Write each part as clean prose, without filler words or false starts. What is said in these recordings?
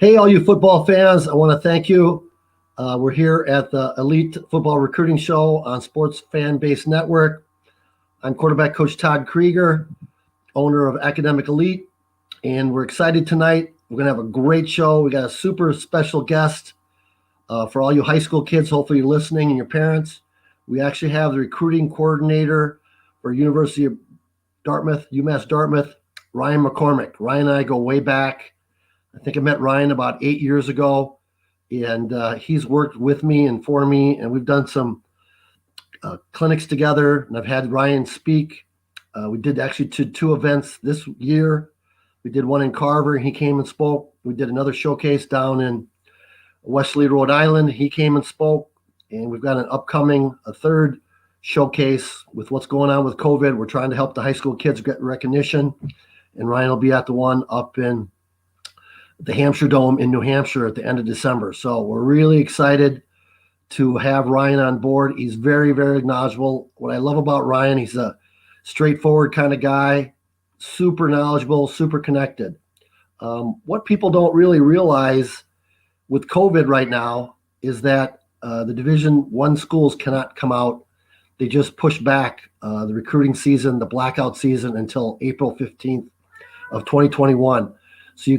Hey, all you football fans, I want to thank you. We're here at the Elite Football Recruiting Show on Sports Fan Base Network. I'm quarterback coach Todd Krueger, owner of Academic Elite, and we're excited tonight. We're going to have a great show. We got a super special guest for all you high school kids. Hopefully you're listening and your parents. We actually have the recruiting coordinator for University of Dartmouth, UMass Dartmouth, Ryan McCormick. Ryan and I go way back. I think I met Ryan about 8 years ago, and he's worked with me and for me, and we've done some clinics together, and I've had Ryan speak. We did actually two events this year. We did one in Carver, and he came and spoke. We did another showcase down in Wesley, Rhode Island. He came and spoke, and we've got an upcoming, a third showcase with what's going on with COVID. We're trying to help the high school kids get recognition, and Ryan will be at the one up in the Hampshire Dome in New Hampshire at the end of December. So we're really excited to have Ryan on board. He's very, very knowledgeable. What I love about Ryan, he's a straightforward kind of guy, super knowledgeable, super connected. What people don't really realize with COVID right now is that the Division I schools cannot come out. They just push back the recruiting season, the blackout season, until April 15th of 2021. So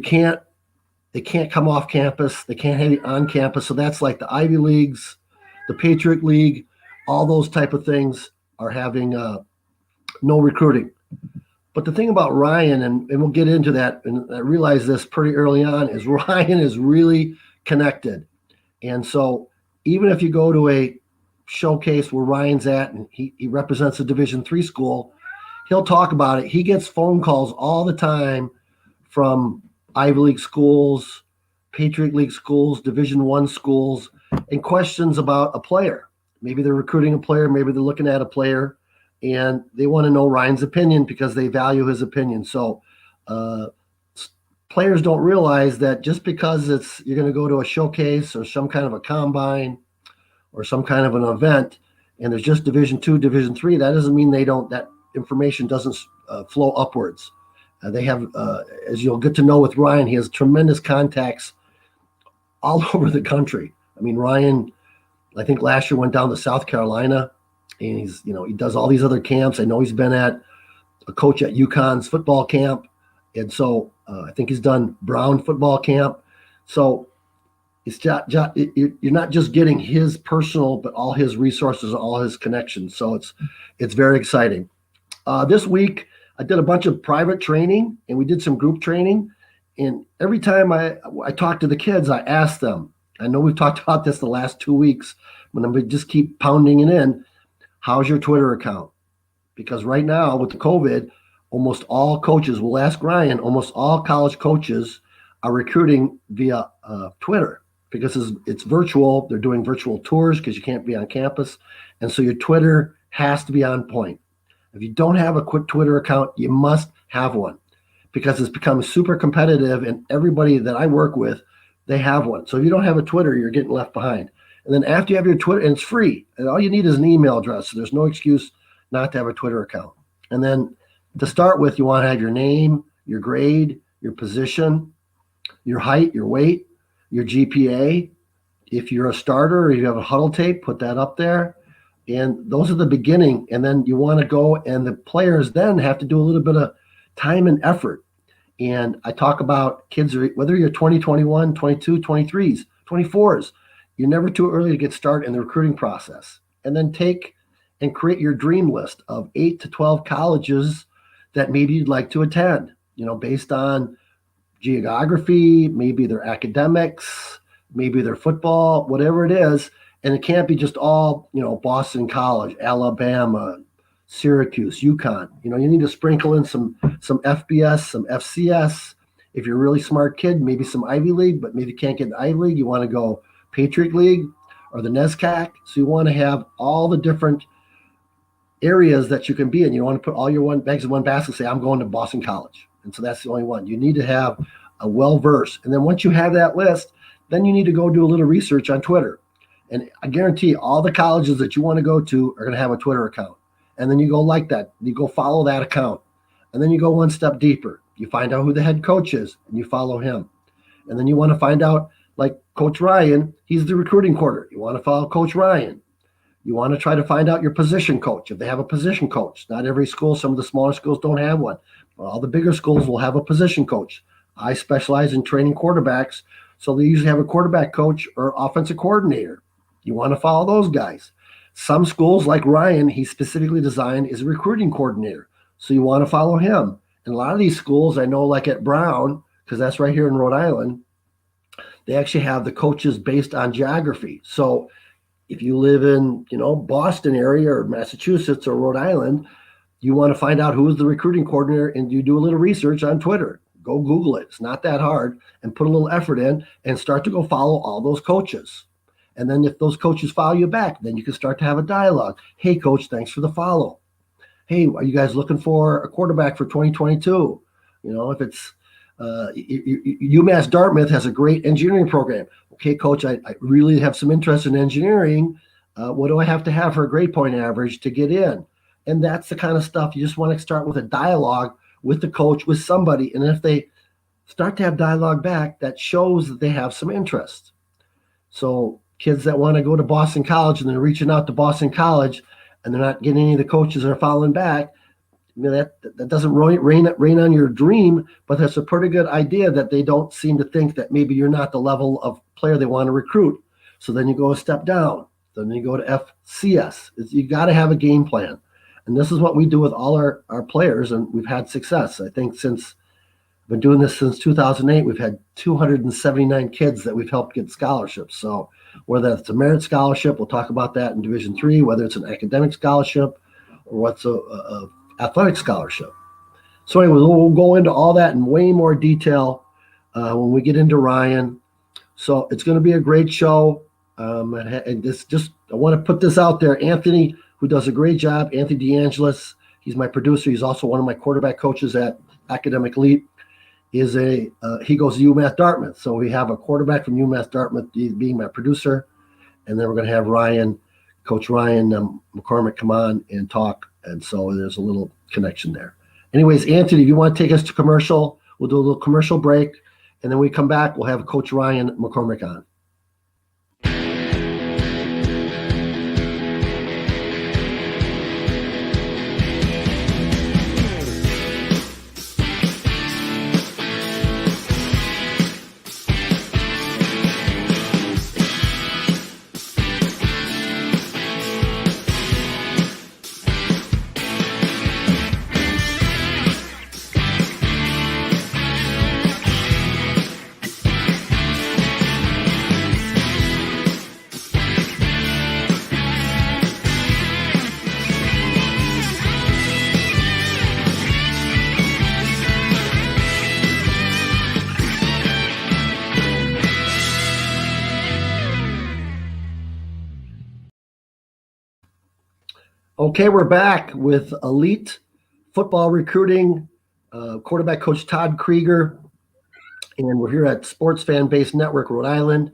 they can't come off campus. They can't have it on campus. So that's like the Ivy Leagues, the Patriot League, all those type of things are having no recruiting. But the thing about Ryan, and we'll get into that, and I realized this pretty early on, is Ryan is really connected. And so even if you go to a showcase where Ryan's at and he represents a Division III school, he'll talk about it. He gets phone calls all the time from Ivy League schools, Patriot League schools, Division I schools, and questions about a player. Maybe they're recruiting a player, maybe they're looking at a player, and they want to know Ryan's opinion because they value his opinion. So players don't realize that just because you're going to go to a showcase or some kind of a combine or some kind of an event, and there's just Division II, Division III, that doesn't mean that information doesn't flow upwards. They have, as you'll get to know with Ryan, he has tremendous contacts all over the country. I mean, Ryan, I think last year went down to South Carolina, and he does all these other camps. I know he's been a coach at UConn's football camp, and so I think he's done Brown football camp. So you're not just getting his personal, but all his resources, all his connections. So it's very exciting. This week, I did a bunch of private training, and we did some group training. And every time I talk to the kids, I ask them, I know we've talked about this the last 2 weeks, but I'm going to just keep pounding it in. How's your Twitter account? Because right now with the COVID, almost all coaches, we'll ask Ryan, almost all college coaches are recruiting via Twitter because it's virtual. They're doing virtual tours because you can't be on campus. And so your Twitter has to be on point. If you don't have a quick Twitter account, you must have one because it's become super competitive, and everybody that I work with, they have one. So if you don't have a Twitter, you're getting left behind. And then after you have your Twitter, and it's free, and all you need is an email address. So there's no excuse not to have a Twitter account. And then to start with, you want to have your name, your grade, your position, your height, your weight, your GPA. If you're a starter or you have a huddle tape, put that up there. And those are the beginning. And then you want to go, and the players then have to do a little bit of time and effort. And I talk about kids, whether you're 20, 21, 22, 23s, 24s, you're never too early to get started in the recruiting process. And then take and create your dream list of 8 to 12 colleges that maybe you'd like to attend, based on geography, maybe their academics, maybe their football, whatever it is. And it can't be just all, Boston College, Alabama, Syracuse, UConn. You need to sprinkle in some FBS, some FCS. If you're a really smart kid, maybe some Ivy League, but maybe you can't get the Ivy League. You want to go Patriot League or the NESCAC. So you want to have all the different areas that you can be in. You don't want to put all your eggs in one basket and say, I'm going to Boston College. And so that's the only one. You need to have a well-versed. And then once you have that list, then you need to go do a little research on Twitter. And I guarantee all the colleges that you want to go to are going to have a Twitter account. And then you go like that. You go follow that account. And then you go one step deeper. You find out who the head coach is, and you follow him. And then you want to find out, like Coach Ryan, he's the recruiting coordinator. You want to follow Coach Ryan. You want to try to find out your position coach. If they have a position coach, not every school, some of the smaller schools don't have one. But all the bigger schools will have a position coach. I specialize in training quarterbacks, so they usually have a quarterback coach or offensive coordinator. You want to follow those guys. Some schools, like Ryan, he specifically designed is a recruiting coordinator, so you want to follow him. And a lot of these schools, I know, like at Brown, because that's right here in Rhode Island, they actually have the coaches based on geography. So if you live in, Boston area or Massachusetts or Rhode Island, you want to find out who is the recruiting coordinator, and you do a little research on Twitter. Go Google it. It's not that hard, and put a little effort in and start to go follow all those coaches. And then if those coaches follow you back, then you can start to have a dialogue. Hey, coach, thanks for the follow. Hey, are you guys looking for a quarterback for 2022? If it's UMass Dartmouth has a great engineering program. Okay, coach, I really have some interest in engineering. What do I have to have for a grade point average to get in? And that's the kind of stuff you just want to start with, a dialogue with the coach, with somebody. And if they start to have dialogue back, that shows that they have some interest. So kids that want to go to Boston College and they're reaching out to Boston College and they're not getting any of the coaches that are following back, that doesn't rain on your dream, but that's a pretty good idea that they don't seem to think that maybe you're not the level of player they want to recruit. So then you go a step down. Then you go to FCS. You got to have a game plan. And this is what we do with all our players, and we've had success. I think I've been doing this since 2008, we've had 279 kids that we've helped get scholarships. So whether it's a merit scholarship, we'll talk about that in Division III, whether it's an academic scholarship or what's a athletic scholarship. So anyway, we'll go into all that in way more detail when we get into Ryan. So it's going to be a great show. And I want to put this out there. Anthony, who does a great job, Anthony DeAngelis, he's my producer. He's also one of my quarterback coaches at Academic Elite. He goes to UMass Dartmouth. So we have a quarterback from UMass Dartmouth being my producer. And then we're going to have Coach Ryan McCormick come on and talk. And so there's a little connection there. Anyways, Anthony, if you want to take us to commercial, we'll do a little commercial break. And then when we come back, we'll have Coach Ryan McCormick on. Okay, we're back with elite football recruiting quarterback coach Todd Krueger, and we're here at Sports Fan Base Network, Rhode Island.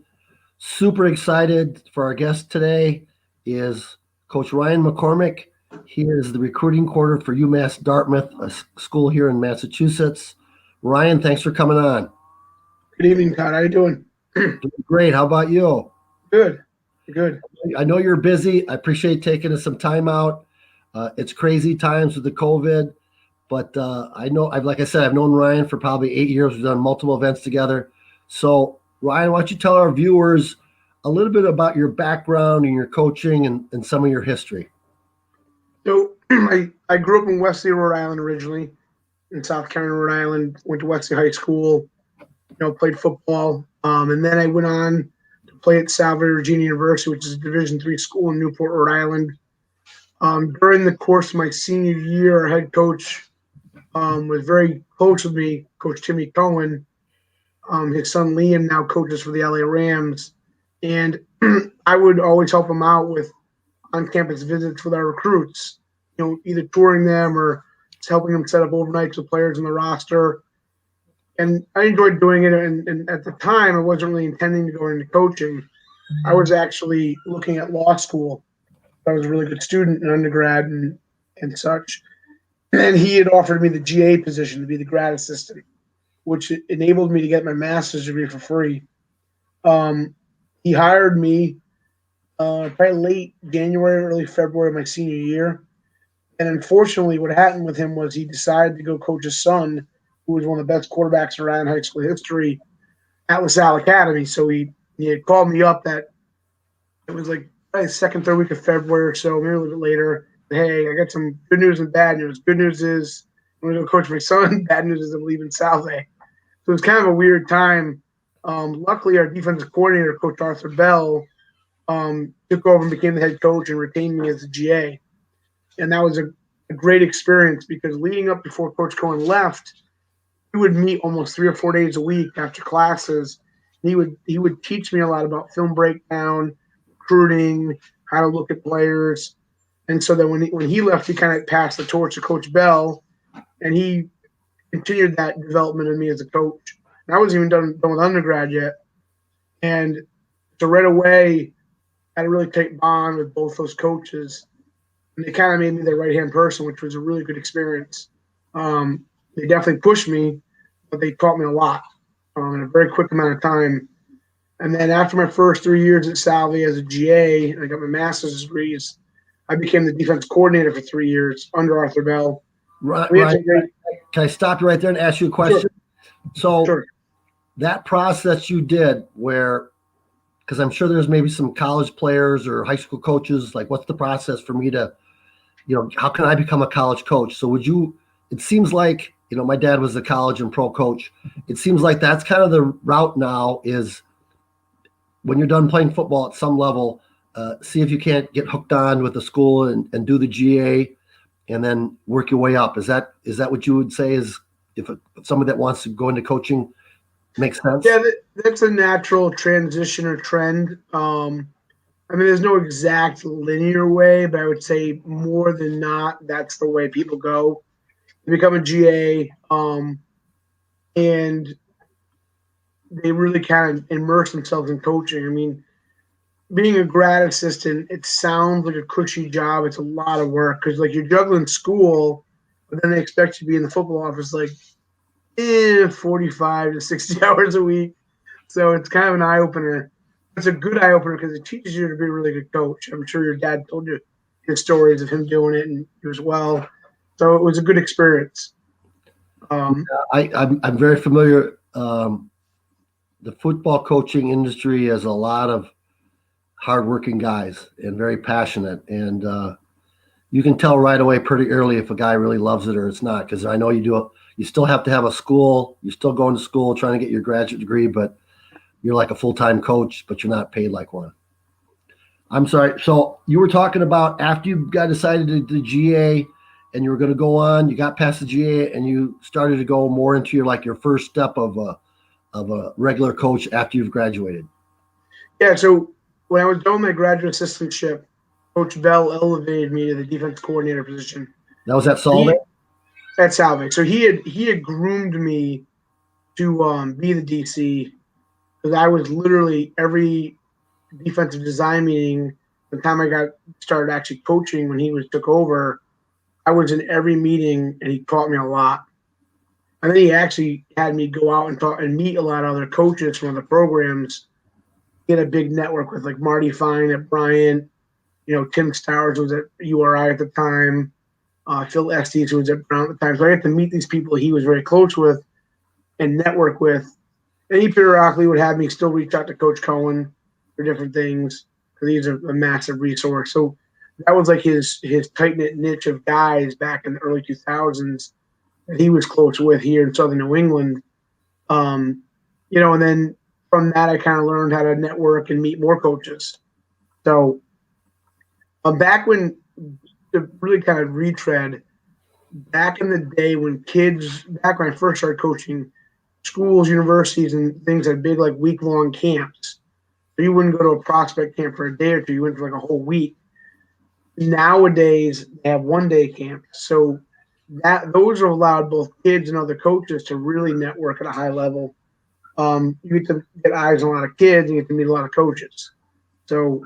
Super excited for our guest today is Coach Ryan McCormick. He is the recruiting coordinator for UMass Dartmouth, a school here in Massachusetts. Ryan, thanks for coming on. Good evening, Todd. How you doing? Doing great. How about you? Good. Good. I know you're busy. I appreciate taking some time out. It's crazy times with the COVID, but I know, like I said, I've known Ryan for probably 8 years. We've done multiple events together. So, Ryan, why don't you tell our viewers a little bit about your background and your coaching and some of your history? So, I grew up in Wesley, Rhode Island originally, in South Carolina, Rhode Island. Went to Wesley High School, played football, and then I went on play at Salve Regina University, which is a Division III school in Newport, Rhode Island. During the course of my senior year, our head coach was very close with me, Coach Timmy Cohen. His son Liam now coaches for the LA Rams. And I would always help him out with on-campus visits with our recruits, either touring them or just helping them set up overnights with players on the roster. And I enjoyed doing it. And at the time, I wasn't really intending to go into coaching. I was actually looking at law school. I was a really good student in undergrad and such. And he had offered me the GA position to be the grad assistant. which enabled me to get my master's degree for free. He hired me probably late January, early February of my senior year. And unfortunately, what happened with him was he decided to go coach his son, who was one of the best quarterbacks around high school history, at LaSalle Academy. So he had called me up that it was like probably the second, third week of February or so, maybe a little bit later. Hey, I got some good news and bad news. Good news is I'm going to go coach my son. Bad news is I'm leaving Salve. So it was kind of a weird time. Luckily, our defensive coordinator, Coach Arthur Bell, took over and became the head coach and retained me as the GA. And that was a great experience because leading up before Coach Cohen left, we would meet almost 3 or 4 days a week after classes. He would teach me a lot about film breakdown, recruiting, how to look at players. And so then when he left, he kind of passed the torch to Coach Bell, and he continued that development of me as a coach. And I wasn't even done with undergrad yet. And so right away, I had a really tight bond with both those coaches. And they kind of made me their right-hand person, which was a really good experience. They definitely pushed me, but they taught me a lot in a very quick amount of time. And then after my first 3 years at Salve as a GA, and I got my master's degrees, I became the defense coordinator for 3 years under Arthur Bell. Right. Can I stop you right there and ask you a question? Sure. So Sure. That process you did where, because I'm sure there's maybe some college players or high school coaches, like what's the process for me to, how can I become a college coach? So it seems like, my dad was a college and pro coach. It seems like that's kind of the route now is when you're done playing football at some level, see if you can't get hooked on with the school and do the GA and then work your way up. Is that what you would say is if somebody that wants to go into coaching makes sense? Yeah, that's a natural transition or trend. There's no exact linear way, but I would say more than not, that's the way people go. They become a GA, and they really kind of immerse themselves in coaching. Being a grad assistant, it sounds like a cushy job. It's a lot of work because, like, you're juggling school, but then they expect you to be in the football office, 45 to 60 hours a week. So it's kind of an eye-opener. It's a good eye-opener because it teaches you to be a really good coach. I'm sure your dad told you his stories of him doing it and you as well. So it was a good experience. I'm very familiar. The football coaching industry has a lot of hardworking guys and very passionate. And you can tell right away pretty early if a guy really loves it or it's not, because I know you still have to have a school. You're still going to school trying to get your graduate degree, but you're like a full-time coach, but you're not paid like one. I'm sorry. So you were talking about after you got decided to do GA and you were going to go on, you got past the GA and you started to go more into your first step of a regular coach after you've graduated. Yeah. So when I was doing my graduate assistantship, Coach Bell elevated me to the defense coordinator position. That was at Salve? At Salve. So he had groomed me to be the DC because I was literally every defensive design meeting. The time I started actually coaching when he took over, I was in every meeting and he taught me a lot. And then he actually had me go out and meet a lot of other coaches from other programs. He had a big network with like Marty Fine at Bryant, Tim Stowers was at URI at the time, Phil Estes who was at Brown at the time. So I got to meet these people he was very close with and network with. And he periodically would have me still reach out to Coach Cohen for different things because he's a massive resource. So that was like his tight-knit niche of guys back in the early 2000s that he was close with here in Southern New England. And then from that, I kind of learned how to network and meet more coaches. So back when, to really kind of retread, back in the day back when I first started coaching, schools, universities, and things had big week-long camps. So you wouldn't go to a prospect camp for a day or two. You went for a whole week. Nowadays, they have one-day camps. So those have allowed both kids and other coaches to really network at a high level. You get to get eyes on a lot of kids and you get to meet a lot of coaches. So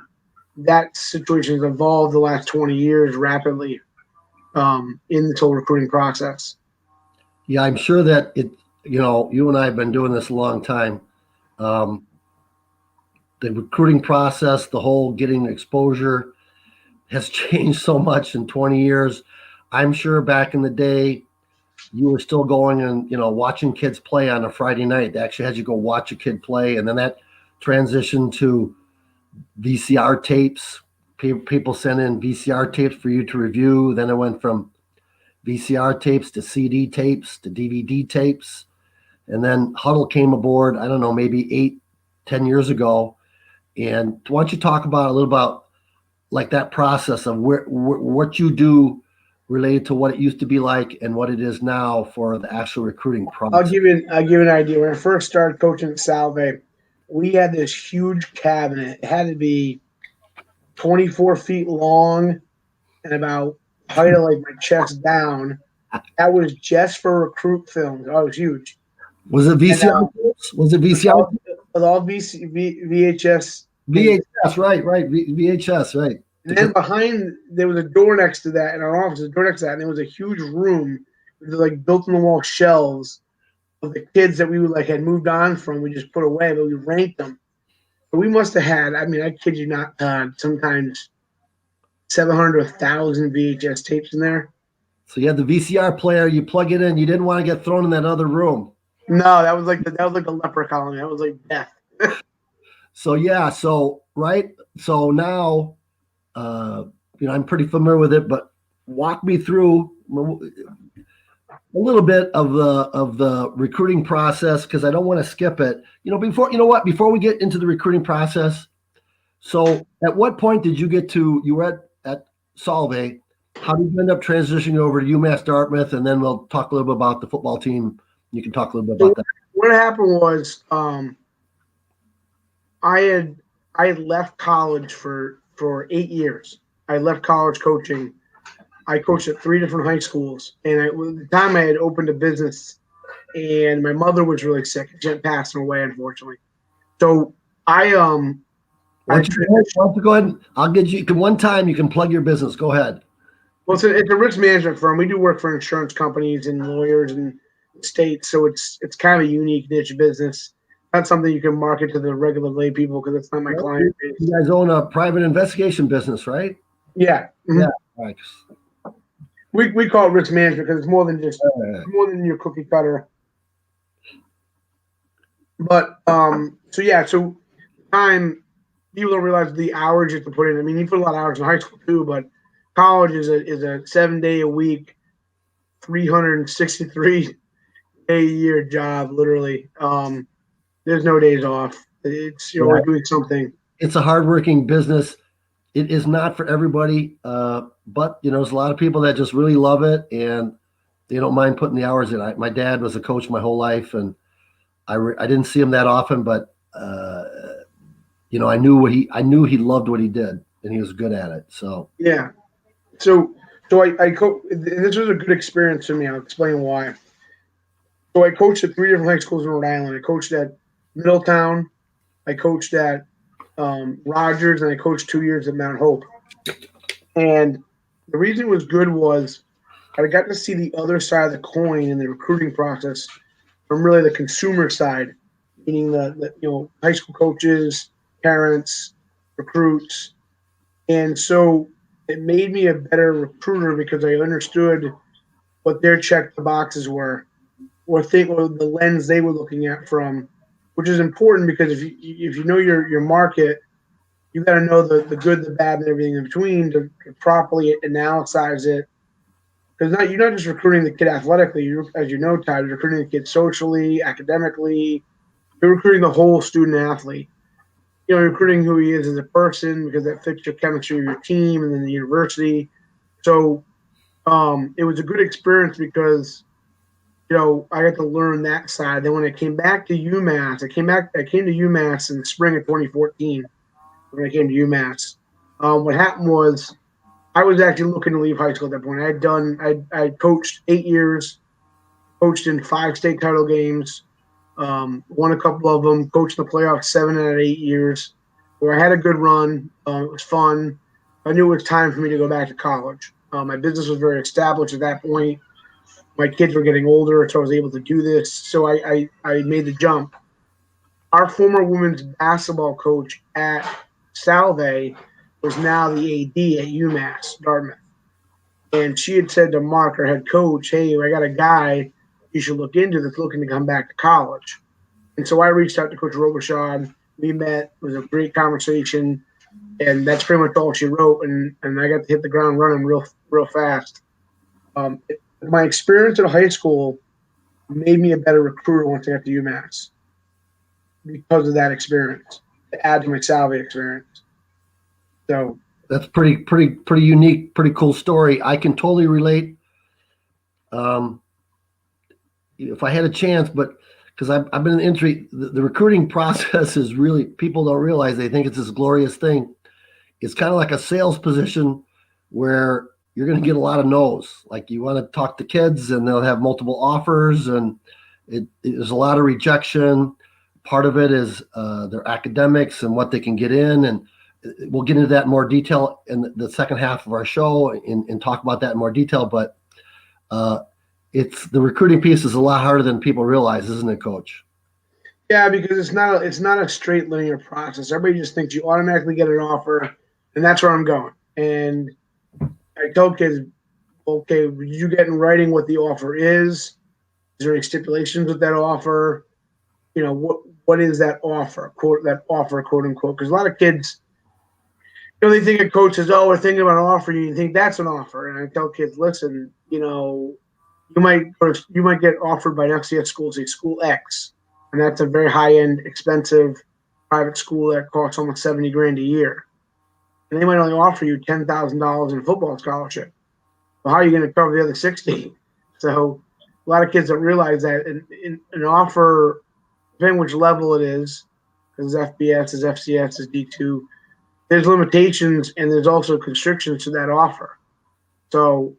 that situation has evolved the last 20 years rapidly in this whole recruiting process. Yeah, I'm sure that you and I have been doing this a long time. Um, the recruiting process, the whole getting exposure has changed so much in 20 years. I'm sure back in the day, you were still going and watching kids play on a Friday night. They actually had you go watch a kid play, and then that transitioned to VCR tapes. People sent in VCR tapes for you to review. Then it went from VCR tapes to CD tapes to DVD tapes, and then Huddle came aboard. I don't know, maybe 8, 10 years ago. And why don't you talk about a little about like that process of what you do related to what it used to be like and what it is now for the actual recruiting process. I'll give you an idea. When I first started coaching at Salve, we had this huge cabinet. It had to be 24 feet long and about height of like my chest down. That was just for recruit films. Oh, it was huge. Was it And VCR? Was it with VCR? all VHS tapes. VHS, right. VHS, right. And then behind there was a door next to that in our office, a door next to that, and there was a huge room with like built in the wall shelves of the kids that we would like had moved on from. We just put away, but we ranked them. But we must have had, I mean, I kid you not, sometimes 700 to 1,000 VHS tapes in there. So you had the VCR player, you plug it in, you didn't want to get thrown in that other room. No, that was like the leper colony. That was like death. So yeah, so right. So now I'm pretty familiar with it, but walk me through a little bit of the recruiting process because I don't want to skip it. Before we get into the recruiting process, so at what point did you get to you were at Solvay? How did you end up transitioning over to UMass Dartmouth? And then we'll talk a little bit about the football team. You can talk a little bit about that. What happened was I had left college for 8 years. I left college coaching. I coached at 3 different high schools, and at the time I had opened a business, and my mother was really sick. She had passed away, unfortunately. So Why don't you go ahead? I'll get you. One time you can plug your business. Go ahead. Well, it's a risk management firm. We do work for insurance companies and lawyers and states, so it's kind of a unique niche business. Not something you can market to the regular lay people because it's not my client base. You guys own a private investigation business, right? Yeah. Mm-hmm. Yeah. Right. We call it risk management because it's more than just more than your cookie cutter. But so time people don't realize the hours you have to put in. I mean, you put a lot of hours in high school too, but college is a 7-day a week, 363 day a year job, literally. There's no days off. It's you're always doing something. It's a hardworking business. It is not for everybody, but there's a lot of people that just really love it and they don't mind putting the hours in. My dad was a coach my whole life, and I didn't see him that often, but I knew he loved what he did, and he was good at it. So yeah, so I this was a good experience for me. I'll explain why. So I coached at 3 different high schools in Rhode Island. I coached at Middletown. I coached at Rogers, and I coached 2 years at Mount Hope. And the reason it was good was I got to see the other side of the coin in the recruiting process from really the consumer side, meaning the high school coaches, parents, recruits. And so it made me a better recruiter because I understood what their check the boxes were or the lens they were looking at from, which is important because if you know your market, you got to know the good, the bad, and everything in between to properly analyze it. Because you're not just recruiting the kid athletically, as you know, Todd, you're recruiting the kid socially, academically. You're recruiting the whole student athlete. You're recruiting who he is as a person because that fits your chemistry of your team and then the university. So it was a good experience because I got to learn that side. Then when I came back to UMass, I came to UMass in the spring of 2014 when I came to UMass. What happened was I was actually looking to leave high school at that point. I coached 8 years, coached in 5 state title games, won a couple of them, coached in the playoffs 7 out of 8 years, where I had a good run. It was fun. I knew it was time for me to go back to college. My business was very established at that point. my kids were getting older, so I was able to do this. So I made the jump. Our former women's basketball coach at Salve was now the AD at UMass Dartmouth. And she had said to Mark, our head coach, hey, I got a guy you should look into that's looking to come back to college. And so I reached out to Coach Robichaud. We met. It was a great conversation. And that's pretty much all she wrote. And I got to hit the ground running real fast. My experience at high school made me a better recruiter once I got to UMass because of that experience, to add to my Salve experience. So that's pretty unique, pretty cool story. I can totally relate. If I had a chance, but because I've been in the industry, the recruiting process is really, people don't realize, they think it's this glorious thing. It's kind of like a sales position where you're going to get a lot of no's. Like, you want to talk to kids and they'll have multiple offers, and there's a lot of rejection. Part of it is their academics and what they can get in. And we'll get into that in more detail in the second half of our show and talk about that in more detail. But it's, the recruiting piece is a lot harder than people realize, isn't it, Coach? yeah, because it's not a straight linear process. Everybody just thinks you automatically get an offer, and that's where I'm going. And I tell kids, okay, you get in writing what the offer is. Is there any stipulations with that offer? You know, what is that offer? Quote, that offer, quote unquote. Because a lot of kids, they think a coach says, "Oh, we're thinking about offering you." You think that's an offer, and I tell kids, listen, you might get offered by an FCS school, say School X, and that's a very high end, expensive private school that costs almost $70,000 a year, and they might only offer you $10,000 in a football scholarship. Well, how are you going to cover the other 60? So a lot of kids don't realize that in an offer, depending which level it is, because FBS is FCS is D2, there's limitations and there's also constrictions to that offer. So,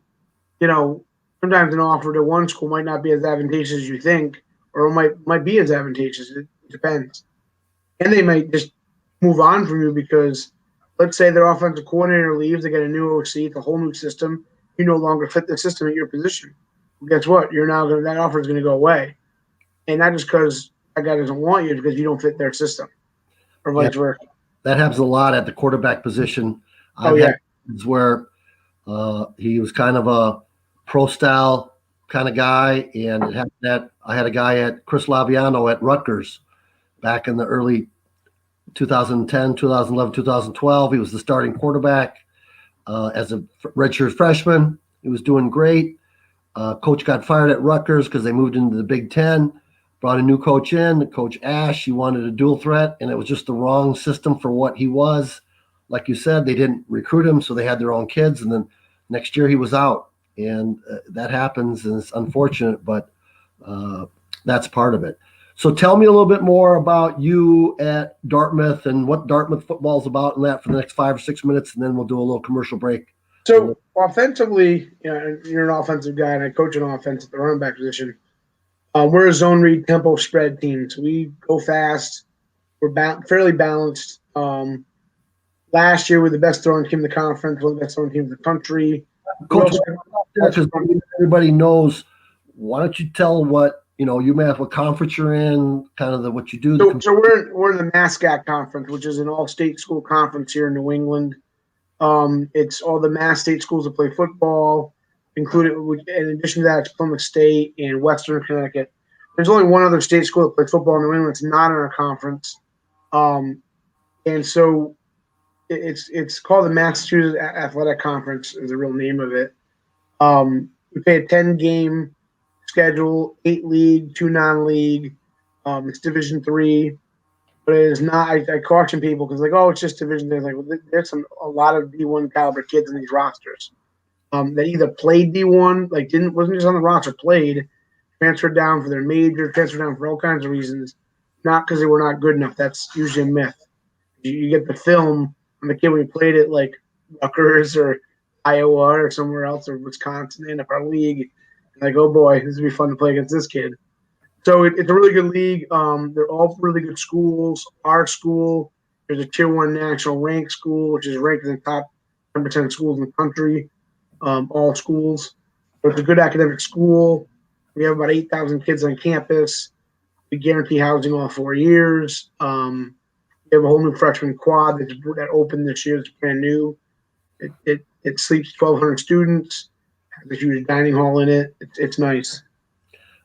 sometimes an offer to one school might not be as advantageous as you think, or it might be as advantageous. It depends. And they might just move on from you because, let's say their offensive coordinator leaves, they get a new OC, it's a whole new system. You no longer fit the system at your position. Well, guess what? That offer is going to go away. And not just because that guy doesn't want you, because you don't fit their system, or vice versa. That happens a lot at the quarterback position. I've had where he was kind of a pro style kind of guy, and it happened that I had a guy at Chris Laviano at Rutgers back in the early 2010, 2011, 2012. He was the starting quarterback as a redshirt freshman. He was doing great. Coach got fired at Rutgers because they moved into the Big Ten. Brought a new coach in, Coach Ash. He wanted a dual threat, and it was just the wrong system for what he was. Like you said, they didn't recruit him, so they had their own kids, and then next year he was out. And that happens, and it's unfortunate, but that's part of it. So tell me a little bit more about you at Dartmouth and what Dartmouth football is about, and that for the next 5 or 6 minutes, and then we'll do a little commercial break. So offensively, you're an offensive guy, and I coach an offense at the running back position. We're a zone read tempo spread team, so we go fast. We're fairly balanced. Last year, we're the best throwing team in the conference, one of the best throwing teams in the country. Coach, because everybody knows, why don't you tell what UMass, what conference you're in, kind of what you do? So we're in the MASCAC conference, which is an all-state school conference here in New England. It's all the Mass state schools that play football. Included, in addition to that, it's Plymouth State and Western Connecticut. There's only one other state school that plays football in New England. It's not in our conference, and so it's called the Massachusetts Athletic Conference. Is the real name of it. We play a 10-game schedule, 8 league, 2 non-league. It's Division III, but it is not. I caution people because it's just Division III. Like, well, there's a lot of D1 caliber kids in these rosters. That either played D1, wasn't just on the roster, played, transferred down for their major, transferred down for all kinds of reasons, not because they were not good enough. That's usually a myth. You get the film on the kid when he played at Rutgers or Iowa or somewhere else or Wisconsin in our league. Oh boy, this would be fun to play against this kid. So it's a really good league. They're all really good schools. Our school, there's a Tier 1 national ranked school, which is ranked in the top 10% schools in the country. All schools. So it's a good academic school. We have about 8,000 kids on campus. We guarantee housing all 4 years. We have a whole new freshman quad that opened this year. It's brand new. It sleeps 1,200 students. Has a huge dining hall in it. It's nice.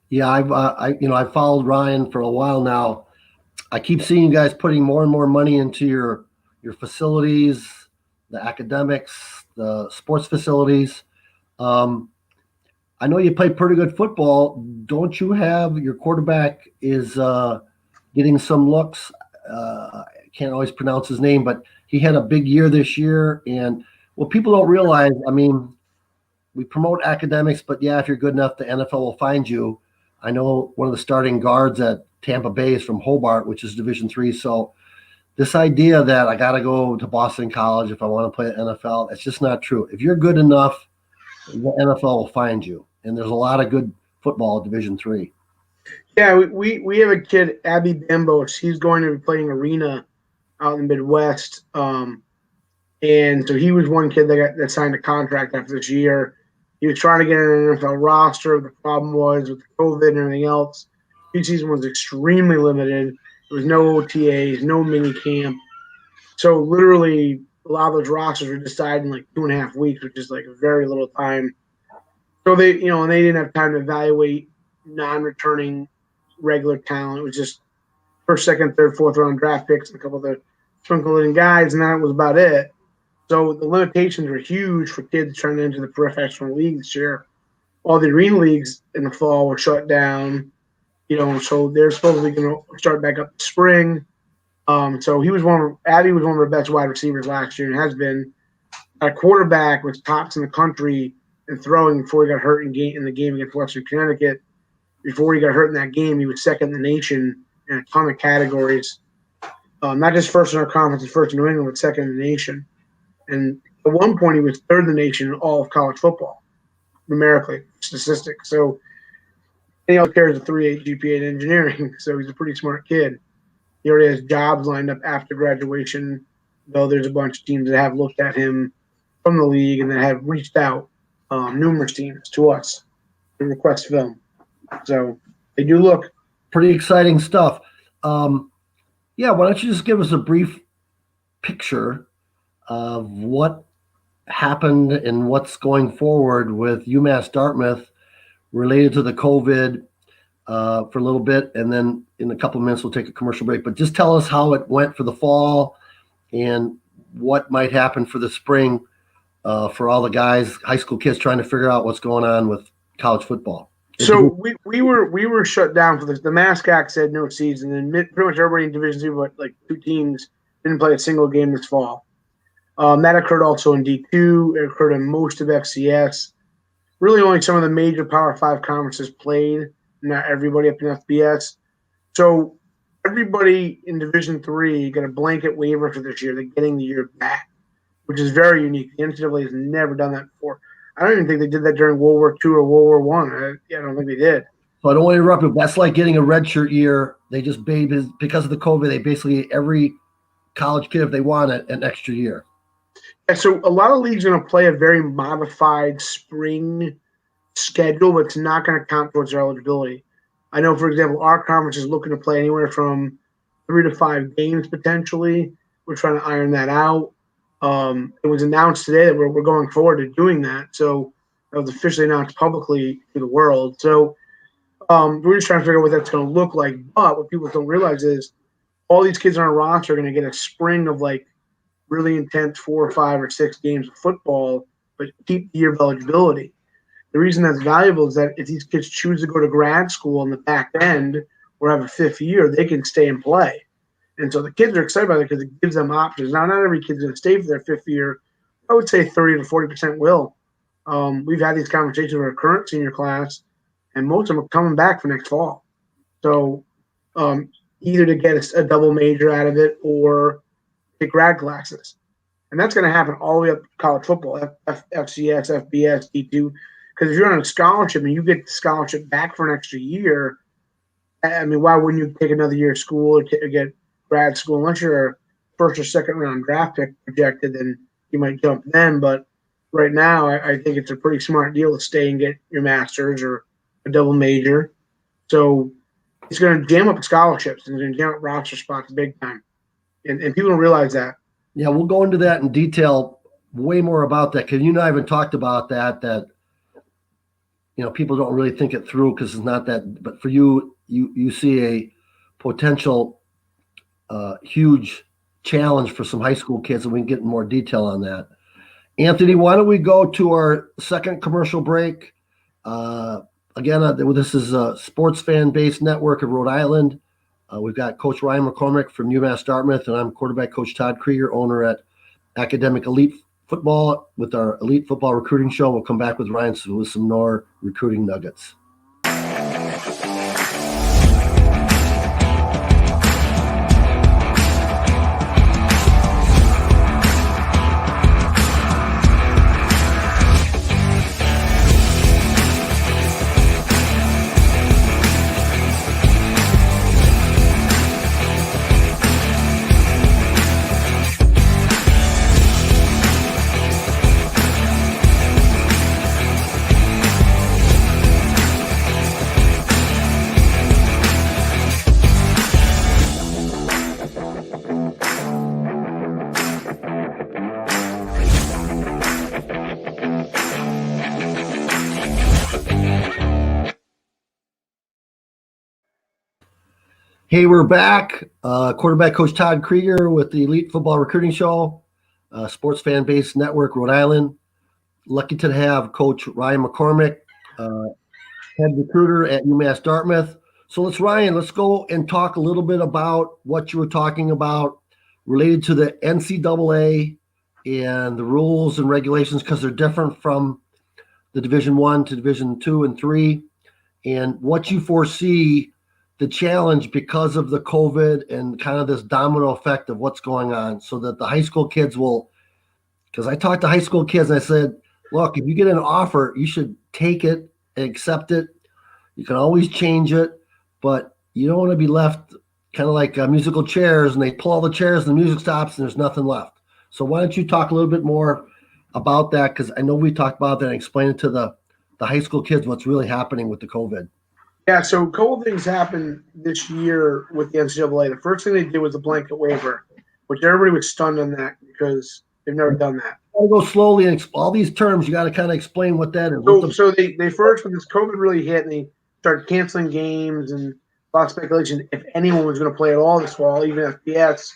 Yeah, I've followed Ryan for a while now. I keep seeing you guys putting more and more money into your facilities, the academics, the sports facilities. Um, I know you play pretty good football. Don't you have your quarterback is getting some looks? I can't always pronounce his name, but he had a big year this year. And what people don't realize, I mean, we promote academics, but yeah, if you're good enough, the NFL will find you. I know one of the starting guards at Tampa Bay is from Hobart, which is Division III. So this idea that I got to go to Boston College if I want to play at NFL, it's just not true. If you're good enough, the NFL will find you. And there's a lot of good football at Division III. Yeah, we have a kid, Abby Bambos. He's going to be playing arena out in the Midwest. And so he was one kid that signed a contract after this year. He was trying to get an NFL roster. The problem was with COVID and everything else, preseason was extremely limited. There was no OTAs, no mini camp. So literally, a lot of those rosters were decided in like 2.5 weeks, which is like very little time. So and they didn't have time to evaluate non-returning regular talent. It was just first, second, third, fourth round draft picks, and a couple of the sprinkled in guys, and that was about it. So the limitations were huge for kids trying to enter the professional league this year. All the arena leagues in the fall were shut down, so they're supposedly going to start back up in spring. So Abby was one of our best wide receivers last year and has been. Our quarterback was tops in the country in throwing before he got hurt in the game against Western Connecticut. Before he got hurt in that game, he was second in the nation in a ton of categories. Not just first in our conference and first in New England, but second in the nation. And at one point, he was third in the nation in all of college football, numerically, statistics. So he also carries a 3.8 GPA in engineering, so he's a pretty smart kid. He already has jobs lined up after graduation, though there's a bunch of teams that have looked at him from the league and that have reached out, numerous teams to us to request film. So they do look. Pretty exciting stuff. Yeah, why don't you just give us a brief picture of what happened and what's going forward with UMass Dartmouth related to the COVID for a little bit, and then in a couple of minutes we'll take a commercial break. But just tell us how it went for the fall and what might happen for the spring for all the guys, high school kids trying to figure out what's going on with college football. So we were shut down for this. The Mask Act said no season, and pretty much everybody in Division II, but like 2 teams, didn't play a single game this fall. That occurred also in D2. It occurred in most of FCS. Really, only some of the major Power 5 conferences played. Not everybody up in FBS. So everybody in Division III got a blanket waiver for this year. They're getting the year back, which is very unique. The NCAA has never done that before. I don't even think they did that during World War II or World War I. I don't think they did. So I don't want to interrupt you. That's like getting a redshirt year. They just because of the COVID, they basically every college kid, if they want it, an extra year. And so a lot of leagues are going to play a very modified spring schedule, but it's not going to count towards their eligibility. I know, for example, our conference is looking to play anywhere from 3 to 5 games potentially. We're trying to iron that out. It was announced today that we're going forward to doing that. So that was officially announced publicly to the world. So we're just trying to figure out what that's going to look like. But what people don't realize is all these kids on our roster are going to get a spring of like really intense 4 or 5 or 6 games of football, but keep the year of eligibility. The reason that's valuable is that if these kids choose to go to grad school on the back end or have a 5th year, they can stay and play. And so the kids are excited about it because it gives them options. Now, not every kid's going to stay for their 5th year. I would say 30 to 40% will. We've had these conversations with our current senior class, and most of them are coming back for next fall. So either to get a double major out of it or get grad classes. And that's going to happen all the way up to college football, FCS, FBS, D2. Because if you're on a scholarship and you get the scholarship back for an extra year, I mean, why wouldn't you take another year of school or get grad school? Unless you're a first or second round draft pick projected, then you might jump then. But a right now, I think it's a pretty smart deal to stay and get your master's or a double major. So it's going to jam up scholarships and it's going to jam up roster spots big time. And people don't realize that. Yeah, we'll go into that in detail, way more about that, because you and I haven't talked about that people don't really think it through because it's not that. But for you see a potential huge challenge for some high school kids, and we can get in more detail on that. Anthony, why don't we go to our second commercial break? Again, this is a sports fan-based network of Rhode Island. We've got Coach Ryan McCormick from UMass Dartmouth, and I'm quarterback coach Todd Krueger, owner at Academic Elite Football, with our Elite Football Recruiting Show. We'll come back with Ryan with some more recruiting nuggets. Hey, we're back. Quarterback coach Todd Krueger with the Elite Football Recruiting Show, sports fan-based network, Rhode Island. Lucky to have Coach Ryan McCormick, head recruiter at UMass Dartmouth. So let's go and talk a little bit about what you were talking about related to the NCAA and the rules and regulations, because they're different from the Division I to Division II and III, and what you foresee the challenge because of the COVID and kind of this domino effect of what's going on, so that the high school kids will, because I talked to high school kids and I said, look, if you get an offer, you should take it and accept it. You can always change it, but you don't want to be left kind of like musical chairs, and they pull all the chairs and the music stops and there's nothing left. So why don't you talk a little bit more about that? Because I know we talked about that and explain it to the high school kids what's really happening with the COVID. Yeah, so a couple of things happened this year with the NCAA. The first thing they did was a blanket waiver, which everybody was stunned on that because they've never done that. You got to go slowly, and all these terms, you got to kind of explain what that is. So they first, when this COVID really hit, and they started canceling games and a lot of speculation if anyone was going to play at all this fall, even FBS.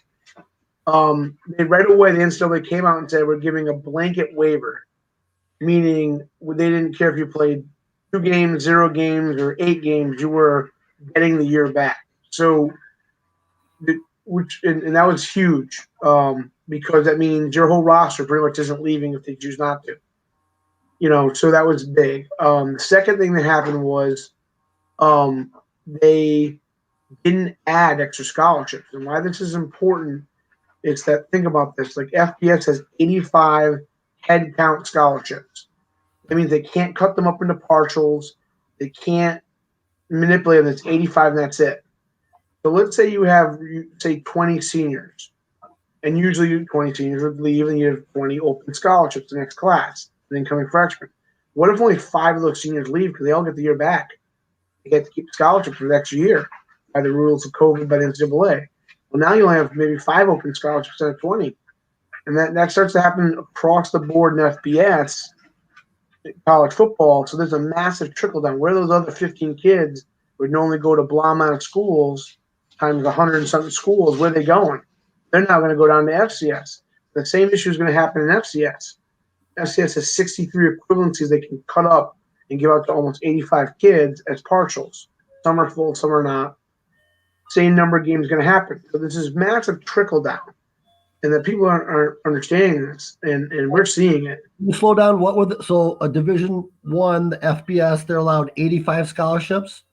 They right away, the NCAA came out and said we're giving a blanket waiver, meaning they didn't care if you played 2 games, 0 games, or 8 games, you were getting the year back. So, and that was huge because that means your whole roster pretty much isn't leaving if they choose not to. So that was big. The second thing that happened was they didn't add extra scholarships. And why this is important is that, think about this, like FBS has 85 head count scholarships. That means they can't cut them up into partials. They can't manipulate them. It's 85 and that's it. So let's say you have, say, 20 seniors. And usually 20 seniors would leave and you have 20 open scholarships the next class, the incoming freshmen. What if only 5 of those seniors leave because they all get the year back? They get to keep scholarships for the extra year by the rules of COVID by the NCAA. Well, now you only have maybe 5 open scholarships instead of 20. And that starts to happen across the board in FBS, college football. So there's a massive trickle down. Where those other 15 kids would normally go to blah amount of schools times 100 and something schools, where are they going? They're now going to go down to FCS. The same issue is going to happen in FCS. FCS has 63 equivalencies they can cut up and give out to almost 85 kids as partials. Some are full, some are not. Same number of games going to happen. So this is massive trickle down. And that people aren't understanding this, and we're seeing it. You slow down. So a Division I, the FBS, they're allowed 85 scholarships?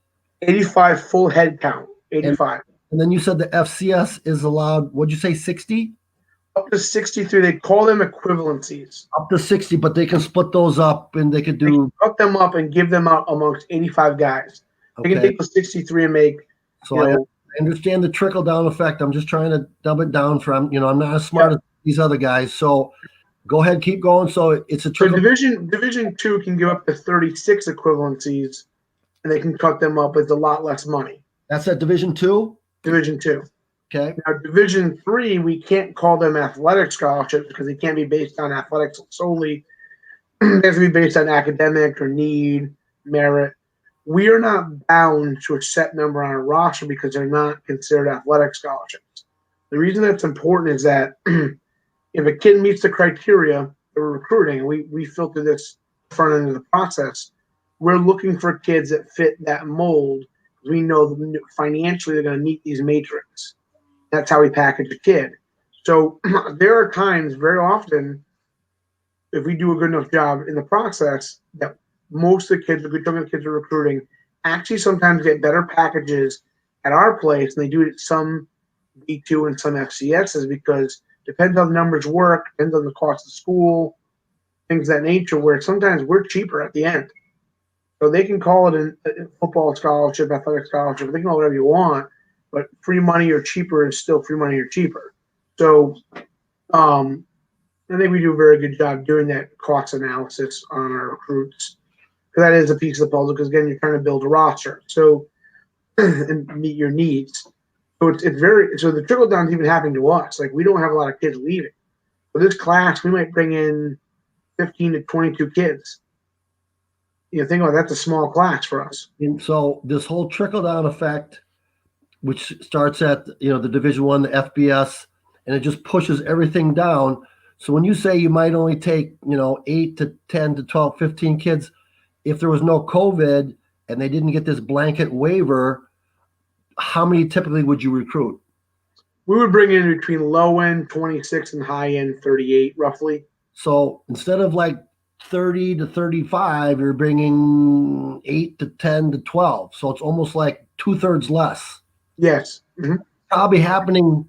85 full head count, 85. And then you said the FCS is allowed, what'd you say, 60? Up to 63. They call them equivalencies. Up to 60, but they can split those up, and they could do. They can cut them up and give them out amongst 85 guys. Okay. They can take the 63 and make. So I understand the trickle down effect. I'm just trying to dumb it down from, I'm not as smart as these other guys. So Go ahead, keep going. So it's a So trickle. Division two can give up to 36 equivalencies, and they can cut them up with a lot less money. That's at Division two. Division two. Okay. Now, Division three, we can't call them athletic scholarships because they can't be based on athletics solely. They have to be based on academic or need, merit. We are not bound to a set number on a roster because they're not considered athletic scholarships. The reason that's important is that if a kid meets the criteria that we're recruiting, we filter this front end of the process. We're looking for kids that fit that mold. We know financially they're going to meet these matrix. That's how we package a kid. So there are times, very often, if we do a good enough job in the process, that most of the kids, a good chunk of the kids we're recruiting, actually sometimes get better packages at our place than they do at some B2 and some FCSs because depends on the numbers work, depends on the cost of school, things of that nature, where sometimes we're cheaper at the end. So they can call it a football scholarship, athletic scholarship, they can call it whatever you want, but free money or cheaper is still free money or cheaper. So I think we do a very good job doing that cost analysis on our recruits. Because that is a piece of the puzzle, because again, you're trying to build a roster. So and meet your needs. So it's very so the trickle down is even happening to us. Like we don't have a lot of kids leaving. For this class, we might bring in 15 to 22 kids. Think about it, that's a small class for us. And so this whole trickle down effect, which starts at the Division One, the FBS, and it just pushes everything down. So when you say you might only take 8 to 10 to 12, 15 kids, if there was no COVID and they didn't get this blanket waiver, how many typically would you recruit? We would bring in between low end 26 and high end 38, roughly. So instead of like 30 to 35, you're bringing 8 to 10 to 12. So it's almost like 2/3 less. Yes. Mm-hmm. Probably happening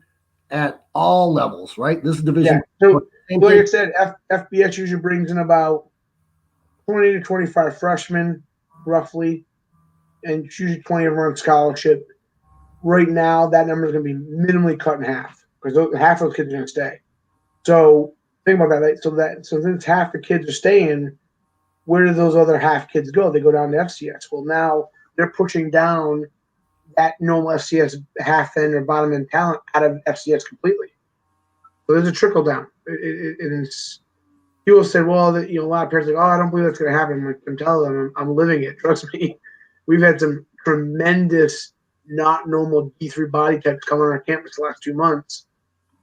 at all levels, right? This division. Yeah. So, like I said, FBS usually brings in about 20 to 25 freshmen, roughly, and usually 20 of them are on scholarship. Right now, that number is going to be minimally cut in half because half of those kids are going to stay. So think about that. Right? So since half the kids are staying, where do those other half kids go? They go down to FCS. Well, now they're pushing down that normal FCS half end or bottom end talent out of FCS completely. So there's a trickle down. It's people say, well, a lot of parents are like, oh, I don't believe that's going to happen. I'm telling them, I'm living it. Trust me. We've had some tremendous, not normal D3 body types come on our campus the last 2 months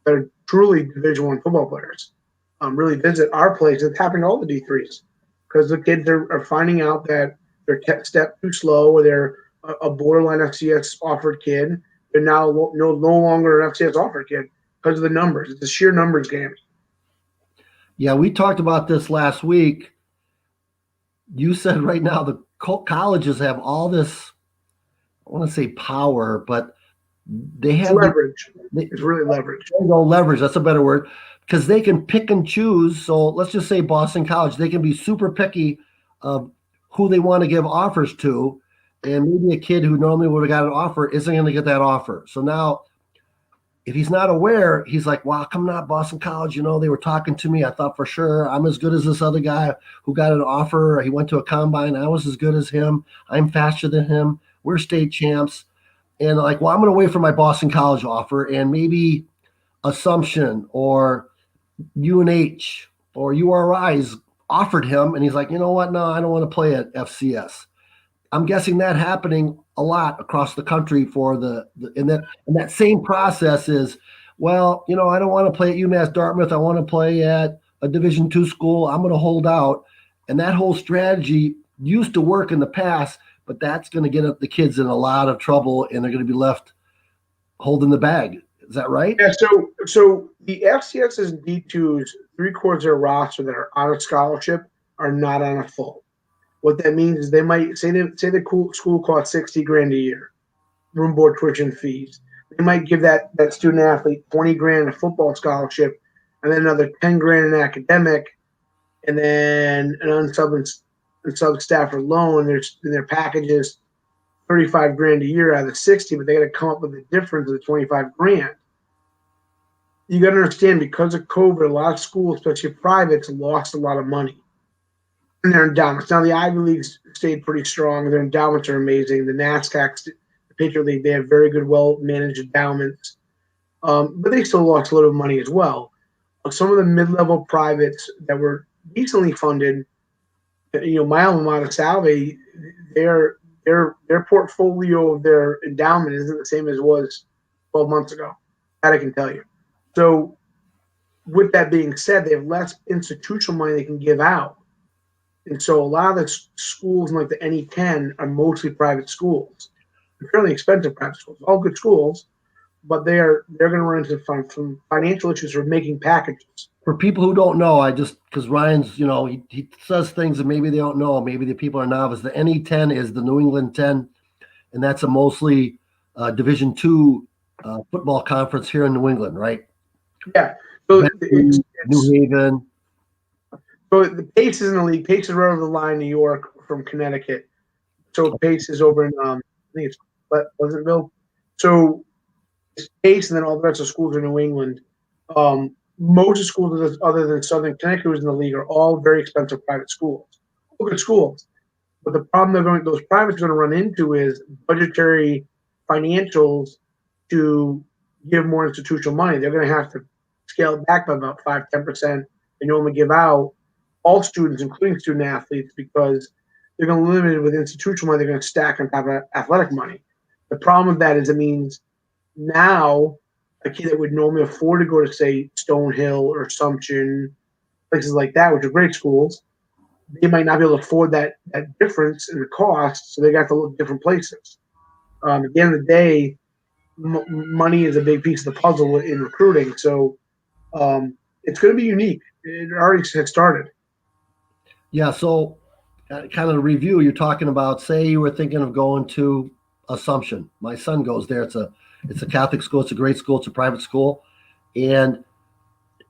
that are truly Division I football players. Really visit our place. It's happened to all the D3s because the kids are finding out that they're step too slow or they're a borderline FCS offered kid. They're now no longer an FCS offered kid because of the numbers. It's a sheer numbers game. Yeah, we talked about this last week. You said right now the colleges have all this, I want to say power, but they have leverage. It's really leverage. Leverage, that's a better word, because they can pick and choose. So let's just say Boston College, they can be super picky of who they want to give offers to. And maybe a kid who normally would have got an offer isn't going to get that offer. So now if he's not aware, he's like, wow, come not Boston College. They were talking to me. I thought for sure I'm as good as this other guy who got an offer. He went to a combine. I was as good as him. I'm faster than him. We're state champs. And like, well, I'm going to wait for my Boston College offer, and maybe Assumption or UNH or URI's offered him. And he's like, you know what? No, I don't want to play at FCS. I'm guessing that happening a lot across the country for and that same process is, well, I don't want to play at UMass Dartmouth. I want to play at a Division II school. I'm going to hold out. And that whole strategy used to work in the past, but that's going to get the kids in a lot of trouble, and they're going to be left holding the bag. Is that right? Yeah. So the FCSs and D2s, 3/4 of their roster that are on a scholarship are not on a full. What that means is they might say the school costs $60,000 a year, room, board, tuition, fees. They might give that student athlete $20,000 in a football scholarship, and then another $10,000 in academic, and then an unsub staffer loan. Their packages $35,000 a year out of the 60, but they got to come up with the difference of the $25,000. you got to understand, because of COVID, a lot of schools, especially privates, lost a lot of money in their endowments. Now the Ivy Leagues stayed pretty strong. Their endowments are amazing. The NASDAQ, the Patriot League, they have very good, well managed endowments, but they still lost a little money as well. Some of the mid-level privates that were decently funded, my alma mater, Salve, their portfolio of their endowment isn't the same as it was 12 months ago. That I can tell you. So, with that being said, they have less institutional money they can give out, and so a lot of the schools in like the NE10 are mostly private schools. They're fairly expensive private schools, all good schools, but they're going to run into some financial issues for making packages. For people who don't know, because Ryan's, he says things that maybe they don't know, maybe the people are novice. The NE10 is the New England 10, and that's a mostly Division II football conference here in New England, right? Yeah. So New Haven. So the Pace is in the league. Pace is right over the line, New York from Connecticut. So Pace is over in I think it's Pleasantville. So it's Pace, and then all the rest of the schools are New England. Most of the schools other than Southern Connecticut, who's in the league, are all very expensive private schools. All good schools. But the problem those privates are going to run into is budgetary financials to give more institutional money. They're going to have to scale it back by about 5-10%. They normally give out all students, including student athletes, because they're going to limit it with institutional money. They're going to stack on top of athletic money. The problem with that is it means now a kid that would normally afford to go to, say, Stonehill or Assumption, places like that, which are great schools, they might not be able to afford that difference in the cost, so they got to look at different places. At the end of the day, money is a big piece of the puzzle in recruiting, so it's going to be unique. It already has started. Yeah, so kind of review, you're talking about, say you were thinking of going to Assumption. My son goes there. It's a Catholic school. It's a great school. It's a private school. And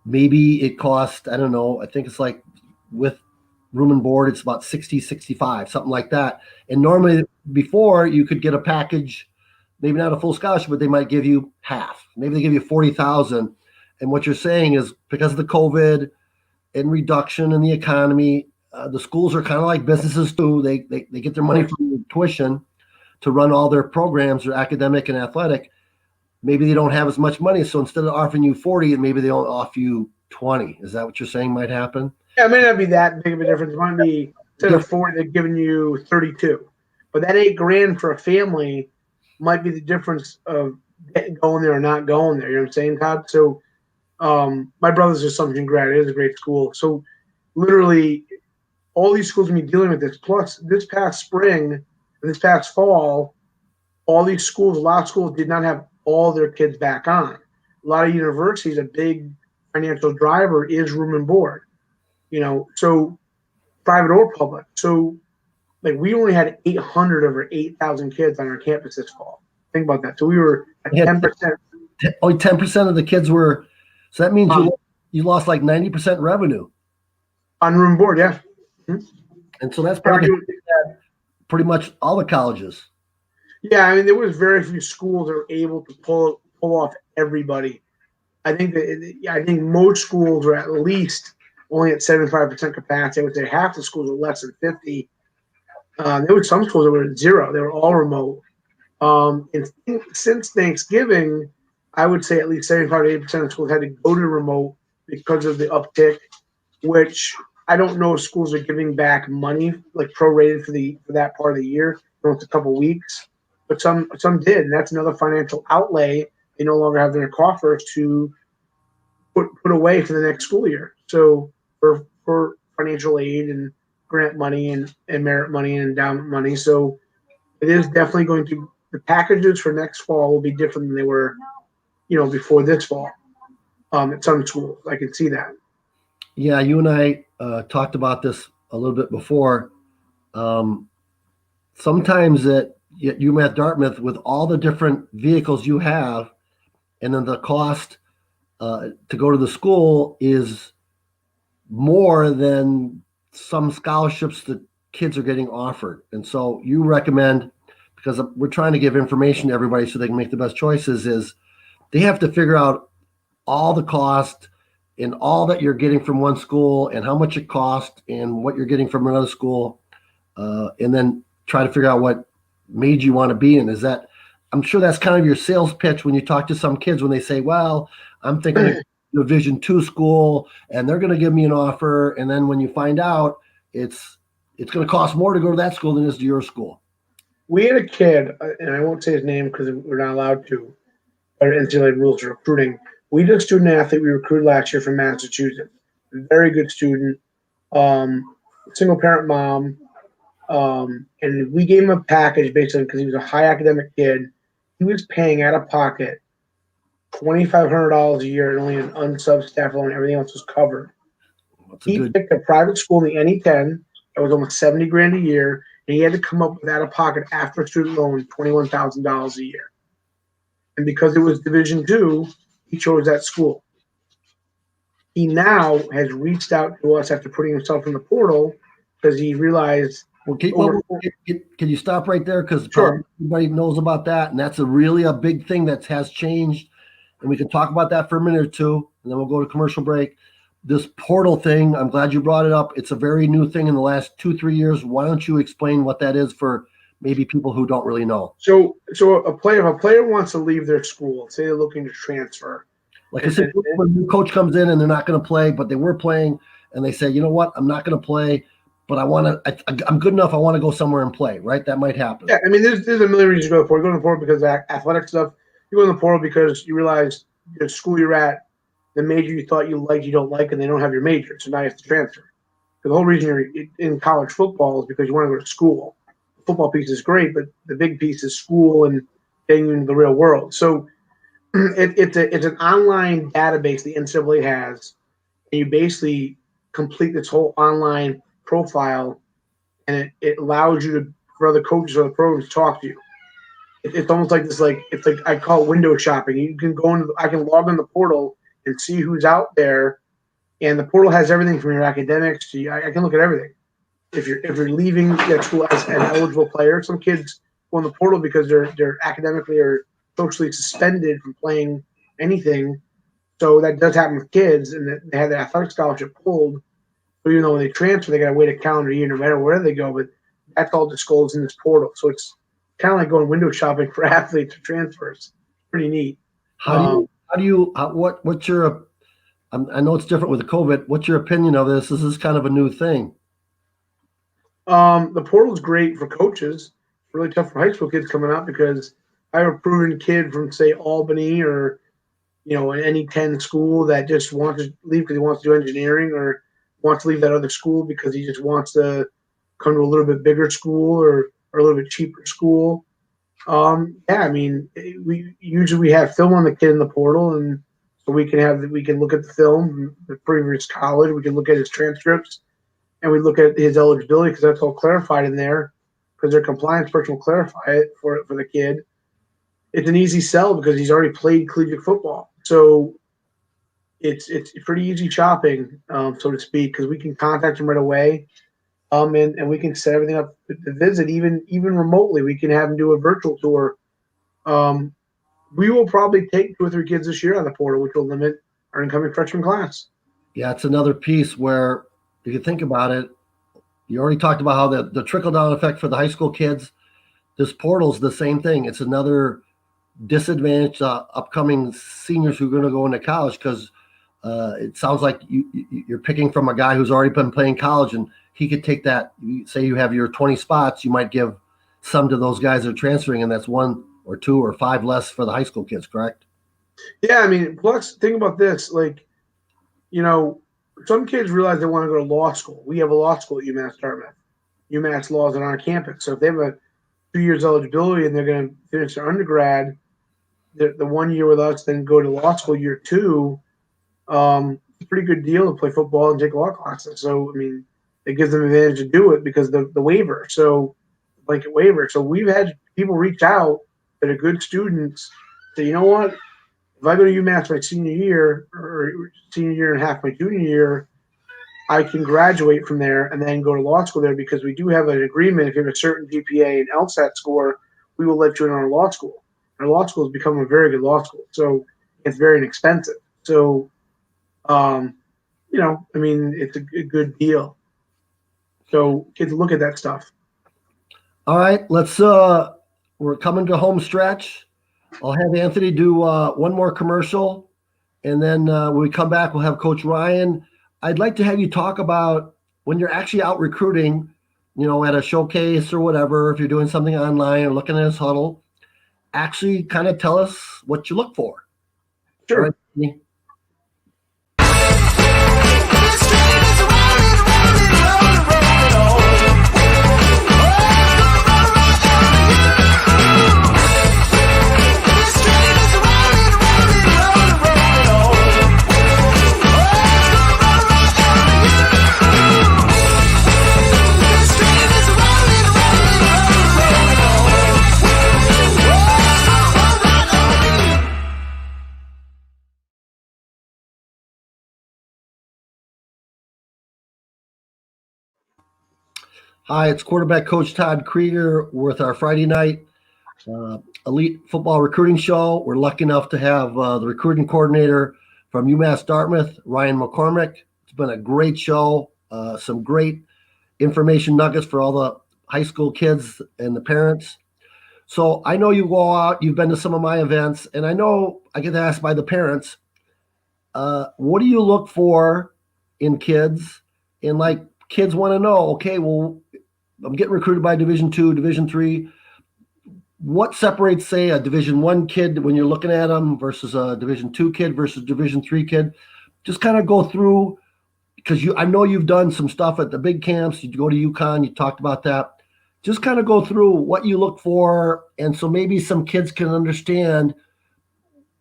maybe it cost, I don't know, I think it's like with room and board, it's about 60, 65, something like that. And normally before you could get a package, maybe not a full scholarship, but they might give you half. Maybe they give you 40,000. And what you're saying is because of the COVID and reduction in the economy, the schools are kind of like businesses too. They get their money from tuition to run all their programs, their academic and athletic. Maybe they don't have as much money, so instead of offering you 40, maybe they don't offer you 20. Is that what you're saying might happen? Yeah, it may not be that big of a difference. It might be instead of 40, they're giving you 32. But that $8,000 for a family might be the difference of going there or not going there. You know what I'm saying, Todd? So my brother's Assumption grad. It is a great school. So literally all these schools are going to be dealing with this. Plus, this past spring and this past fall, all these schools, a lot of schools did not have all their kids back on. A lot of universities, a big financial driver is room and board, so private or public. So, like, we only had 800 over 8,000 kids on our campus this fall. Think about that. So we were at 10%. Only 10% of the kids were. So that means you lost like 90% revenue on room and board, yeah. Mm-hmm. And so that's probably pretty much all the colleges. Yeah, I mean, there was very few schools that were able to pull off everybody. I think most schools were at least only at 75% capacity. I would say half the schools were less than 50. There were some schools that were at 0. They were all remote. And since Thanksgiving, I would say at least 75 to 80% of schools had to go to remote because of the uptick, which I don't know if schools are giving back money, like prorated for that part of the year. It's a couple weeks. But some did, and that's another financial outlay they no longer have in their coffers to put away for the next school year. So for financial aid and grant money and merit money and endowment money. So it is definitely going to, the packages for next fall will be different than they were, before this fall. At some schools, I can see that. Yeah, you and I talked about this a little bit before. Sometimes at UMass Dartmouth, with all the different vehicles you have, and then the cost to go to the school is more than some scholarships that kids are getting offered. And so you recommend, because we're trying to give information to everybody so they can make the best choices, is they have to figure out all the cost and all that you're getting from one school and how much it costs and what you're getting from another school, and then try to figure out what made you want to be in. Is that, I'm sure that's kind of your sales pitch when you talk to some kids when they say, well, I'm thinking of Division II school and they're going to give me an offer. And then when you find out it's going to cost more to go to that school than it is to your school. We had a kid, and I won't say his name because we're not allowed to, or NCAA rules of recruiting. We had a student athlete we recruited last year from Massachusetts. Very good student, single parent mom, and we gave him a package basically because he was a high academic kid. He was paying out of pocket $2,500 a year and only an unsub staff loan. Everything else was covered. He picked a private school in the NE10 that was almost $70,000 a year, and he had to come up with out of pocket after student loan $21,000 a year. And because it was Division II, he chose that school. He now has reached out to us after putting himself in the portal because he realized. Can you stop right there? Because sure. Everybody knows about that, and that's really a big thing that has changed. And we can talk about that for a minute or two, and then we'll go to commercial break. This portal thing, I'm glad you brought it up. It's a very new thing in the last 2-3 years. Why don't you explain what that is for maybe people who don't really know? So if a player wants to leave their school, say they're looking to transfer. Like I said, when a new coach comes in and they're not going to play, but they were playing, and they say, you know what, I'm not going to play, but I'm good enough. I want to go somewhere and play, right? That might happen. Yeah, I mean, there's a million reasons to go to the portal. You go to the portal because of athletic stuff. You go in the portal because you realize the school you're at, the major you thought you liked, you don't like, and they don't have your major. So now you have to transfer. So the whole reason you're in college football is because you want to go to school. The football piece is great, but the big piece is school and getting you into the real world. So it's an online database the NCAA has, and you basically complete this whole online profile, and it allows you to, for other coaches or the programs to talk to you. It's almost like this, it's like I call it window shopping. You can go into, I can log in the portal and see who's out there, and the portal has everything from your academics to I can look at everything. If you're leaving that school as an eligible player, some kids go in the portal because they're academically or socially suspended from playing anything. So that does happen with kids, and they have the athletic scholarship pulled. So even though when they transfer, they got to wait a calendar year no matter where they go. But that's all disclosed in this portal. So it's kind of like going window shopping for athletes or transfers. Pretty neat. What's your, I know it's different with the COVID. What's your opinion of this? This is kind of a new thing. The portal is great for coaches. It's really tough for high school kids coming up because I have a proven kid from, say, Albany or, an NE10 school that just wants to leave because he wants to do engineering, or wants to leave that other school because he just wants to come to a little bit bigger school or a little bit cheaper school. I mean, we have film on the kid in the portal, and so we can look at the film, the previous college, we can look at his transcripts, and we look at his eligibility because that's all clarified in there because their compliance person will clarify it for the kid. It's an easy sell because he's already played collegiate football. So it's pretty easy shopping, so to speak, because we can contact him right away, and we can set everything up to visit, even remotely. We can have him do a virtual tour. We will probably take 2 or 3 kids this year on the portal, which will limit our incoming freshman class. Yeah, it's another piece where, if you think about it, you already talked about how the trickle-down effect for the high school kids. This portal's the same thing. It's another disadvantaged upcoming seniors who are going to go into college because it sounds like you're picking from a guy who's already been playing college, and he could take that. Say you have your 20 spots, you might give some to those guys that are transferring, and that's 1 or 2 or 5 less for the high school kids, correct? Yeah, I mean, plus think about this. Some kids realize they want to go to law school. We have a law school at UMass Dartmouth. UMass Law is on our campus. So if they have a 2 years eligibility and they're going to finish their undergrad, the 1 year with us, then go to law school year 2, it's a pretty good deal to play football and take law classes. So, I mean, it gives them an advantage to do it because the waiver, so blanket waiver. So we've had people reach out that are good students say, you know what, if I go to UMass my senior year or senior year and half my junior year, I can graduate from there and then go to law school there because we do have an agreement. If you have a certain GPA and LSAT score, we will let you in our law school. Our law school has become a very good law school, so it's very inexpensive. So, I mean, it's a good deal. So kids look at that stuff. All right, we're coming to home stretch. I'll have Anthony do one more commercial, and then when we come back, we'll have Coach Ryan. I'd like to have you talk about when you're actually out recruiting, at a showcase or whatever, if you're doing something online or looking at his huddle, actually kind of tell us what you look for. Sure. All right, Anthony? Hi, it's quarterback coach Todd Krueger with our Friday night elite football recruiting show. We're lucky enough to have the recruiting coordinator from UMass Dartmouth, Ryan McCormick. It's been a great show, some great information nuggets for all the high school kids and the parents. So I know you go out, you've been to some of my events, and I know I get asked by the parents, what do you look for in kids? And like kids want to know, okay, well, I'm getting recruited by Division II, Division III. What separates, say, a Division I kid when you're looking at them versus a Division II kid versus Division III kid? Just kind of go through, because I know you've done some stuff at the big camps. You go to UConn, you talked about that. Just kind of go through what you look for, and so maybe some kids can understand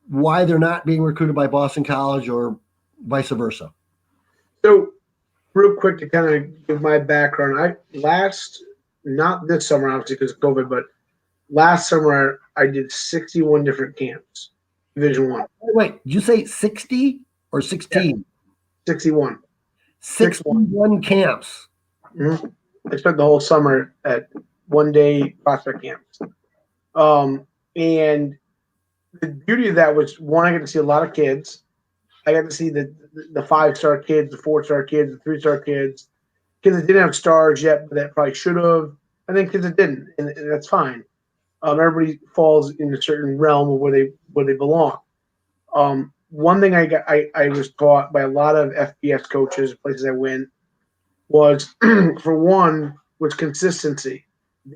why they're not being recruited by Boston College or vice versa. So, real quick to kind of give my background, not this summer obviously because of COVID, but last summer I did 61 different camps, Division I. Wait, did you say 60 or 16? Yeah, 61. 61 camps. Mm-hmm. I spent the whole summer at one-day prospect camps. And the beauty of that was, one, I got to see a lot of kids. I got to see the 5-star kids, the 4-star kids, the 3-star kids that didn't have stars yet, but that probably should have, and then kids that didn't, and that's fine. Everybody falls in a certain realm of where they belong. One thing I was taught by a lot of FBS coaches, places I went, was for one, was consistency.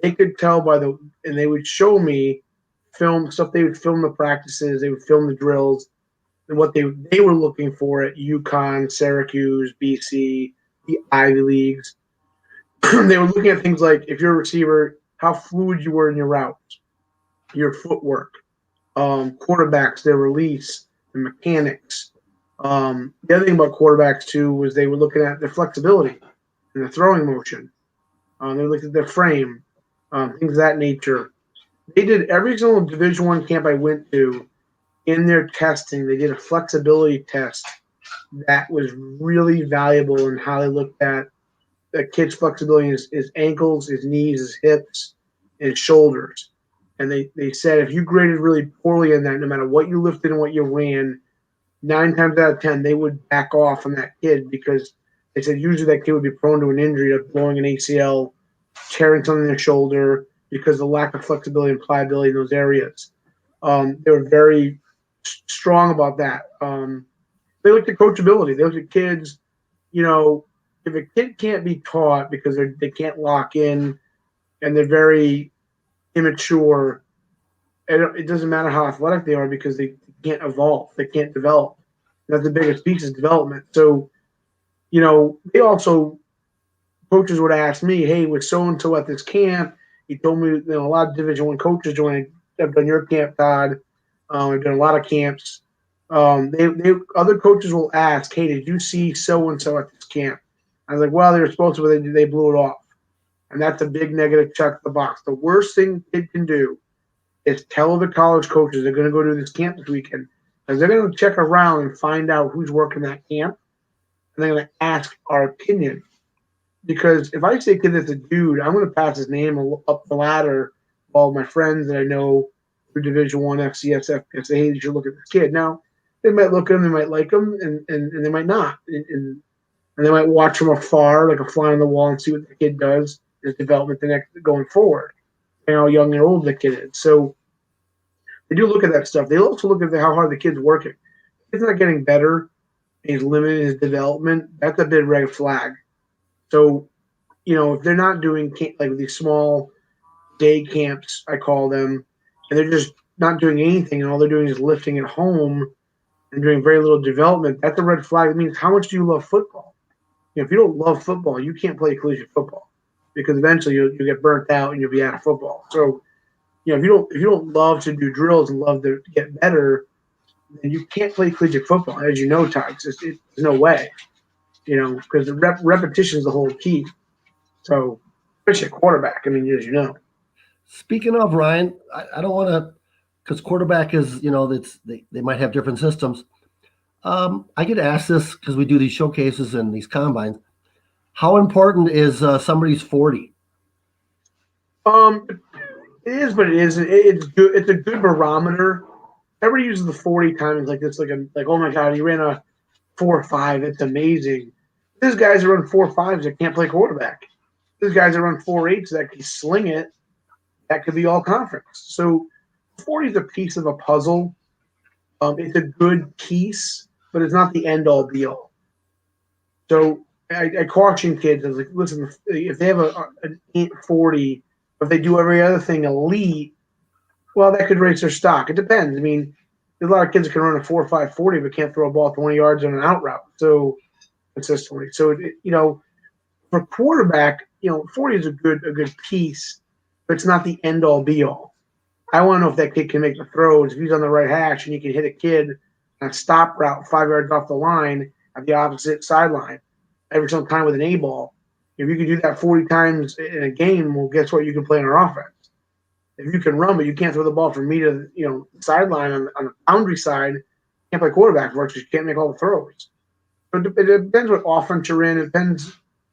They could tell and they would show me film stuff. They would film the practices, they would film the drills, and what they were looking for at UConn, Syracuse, BC, the Ivy Leagues. They were looking at things like, if you're a receiver, how fluid you were in your routes, your footwork, quarterbacks, their release, the mechanics. The other thing about quarterbacks too was they were looking at their flexibility and their throwing motion. They looked at their frame, things of that nature. They did every single Division I camp I went to. In their testing, they did a flexibility test that was really valuable in how they looked at the kid's flexibility, his ankles, his knees, his hips, and his shoulders. And they said if you graded really poorly in that, no matter what you lifted and what you ran, 9 times out of 10, they would back off on that kid, because they said usually that kid would be prone to an injury, of blowing an ACL, tearing something in their shoulder, because of the lack of flexibility and pliability in those areas. They were very strong about that. They looked at coachability. They looked at kids, if a kid can't be taught because they can't lock in and they're very immature, it doesn't matter how athletic they are, because they can't evolve. They can't develop. That's the biggest piece, is development. So, they also, coaches would ask me, hey, with so-and-so at this camp, he told me, a lot of Division I coaches joined. I've done your camp, Todd. I've done a lot of camps. Other coaches will ask, hey, did you see so-and-so at this camp? I was like, well, they were supposed to, but they blew it off. And that's a big negative check the box. The worst thing a kid can do is tell the college coaches they're going to go to this camp this weekend, because they're going to check around and find out who's working that camp, and they're going to ask our opinion. Because if I say a kid that's a dude, I'm going to pass his name up the ladder, all my friends that I know through Division I, FCS, FBS, say, hey, you should look at this kid. Now, They might look at them, they might like them, and they might not. And they might watch from afar, like a fly on the wall, and see what the kid does, his development the next going forward, and how young and old the kid is. So they do look at that stuff. They also look at how hard the kid's working. If he's not getting better, he's limiting his development. That's a big red flag. So, if they're not doing like these small day camps, I call them, and they're just not doing anything, and all they're doing is lifting at home and doing very little development, that's a red flag. It means, how much do you love football? If you don't love football, you can't play collegiate football, because eventually you'll get burnt out and you'll be out of football. So, if you don't love to do drills and love to get better, then you can't play collegiate football, as you know, Todd. There's no way, because the repetition is the whole key. So, especially a quarterback, I mean, as you know. Speaking of Ryan, I don't want to, because quarterback is, they might have different systems. I get asked this because we do these showcases and these combines. How important is somebody's 40? Um, it is, but it isn't. It's good. It's a good barometer. Everybody uses the 40 times like this, like oh my god, he ran a 4.5. It's amazing. There's guys that run 4.5s that can't play quarterback. There's guys that run 4.8s that can sling it. That could be all conference. So 40 is a piece of a puzzle. It's a good piece, but it's not the end all be all. So I caution kids. I was like, listen, if they have an 840, if they do every other thing elite, well, that could raise their stock. It depends. I mean, there's a lot of kids that can run a 4.5 40 but can't throw a ball 20 yards on an out route so consistently. So for quarterback, 40 is a good piece, but it's not the end all be all. I want to know if that kid can make the throws. If he's on the right hash and you can hit a kid on a stop route 5 yards off the line at the opposite sideline every single time with an A ball. If you can do that 40 times in a game, well, guess what? You can play on our offense. If you can run, but you can't throw the ball from me to sideline on the boundary side, you can't play quarterback for it because you can't make all the throws. So it depends what offense you're in. It depends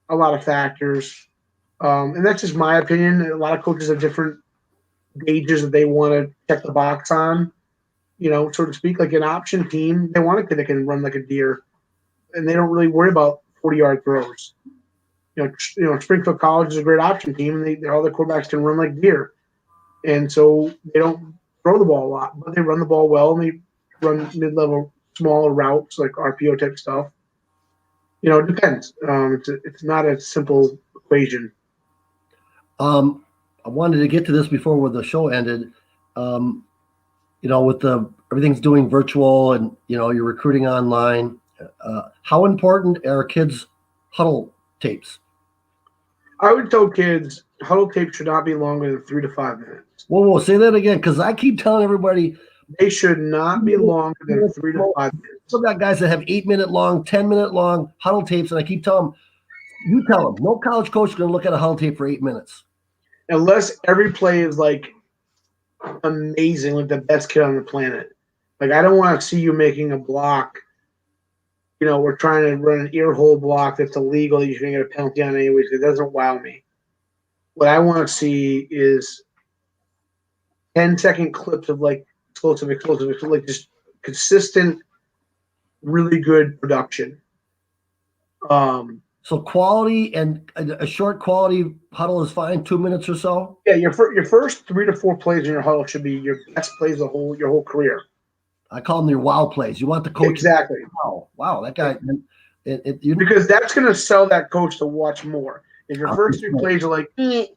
a lot of factors, and that's just my opinion. A lot of coaches have different gauges that they want to check the box on, so to speak. Like an option team, they want a kid that can run like a deer, and they don't really worry about 40-yard throws. Springfield College is a great option team, and all their quarterbacks can run like deer. And so they don't throw the ball a lot, but they run the ball well, and they run mid-level, smaller routes like RPO type stuff. It depends. It's not a simple equation. I wanted to get to this before when the show ended. With everything's doing virtual and you're recruiting online. How important are kids' huddle tapes? I would tell kids huddle tape should not be longer than 3 to 5 minutes. Whoa, say that again, because I keep telling everybody they should not be longer than 3 to 5 minutes. I've got guys that have 8-minute long, 10-minute long huddle tapes, and I keep telling them, you tell them, no college coach is going to look at a huddle tape for 8 minutes. Unless every play is like amazing, like the best kid on the planet. Like, I don't want to see you making a block. We're trying to run an ear hole block that's illegal that you're going to get a penalty on anyways. It doesn't wow me. What I want to see is 10-second clips of like explosive, like just consistent, really good production. So quality and a short quality huddle is fine, 2 minutes or so? Yeah, your first 3 to 4 plays in your huddle should be your best plays your whole career. I call them your wow plays. You want the coach exactly. Wow, that guy. Because that's going to sell that coach to watch more. If your first 3 plays are like, he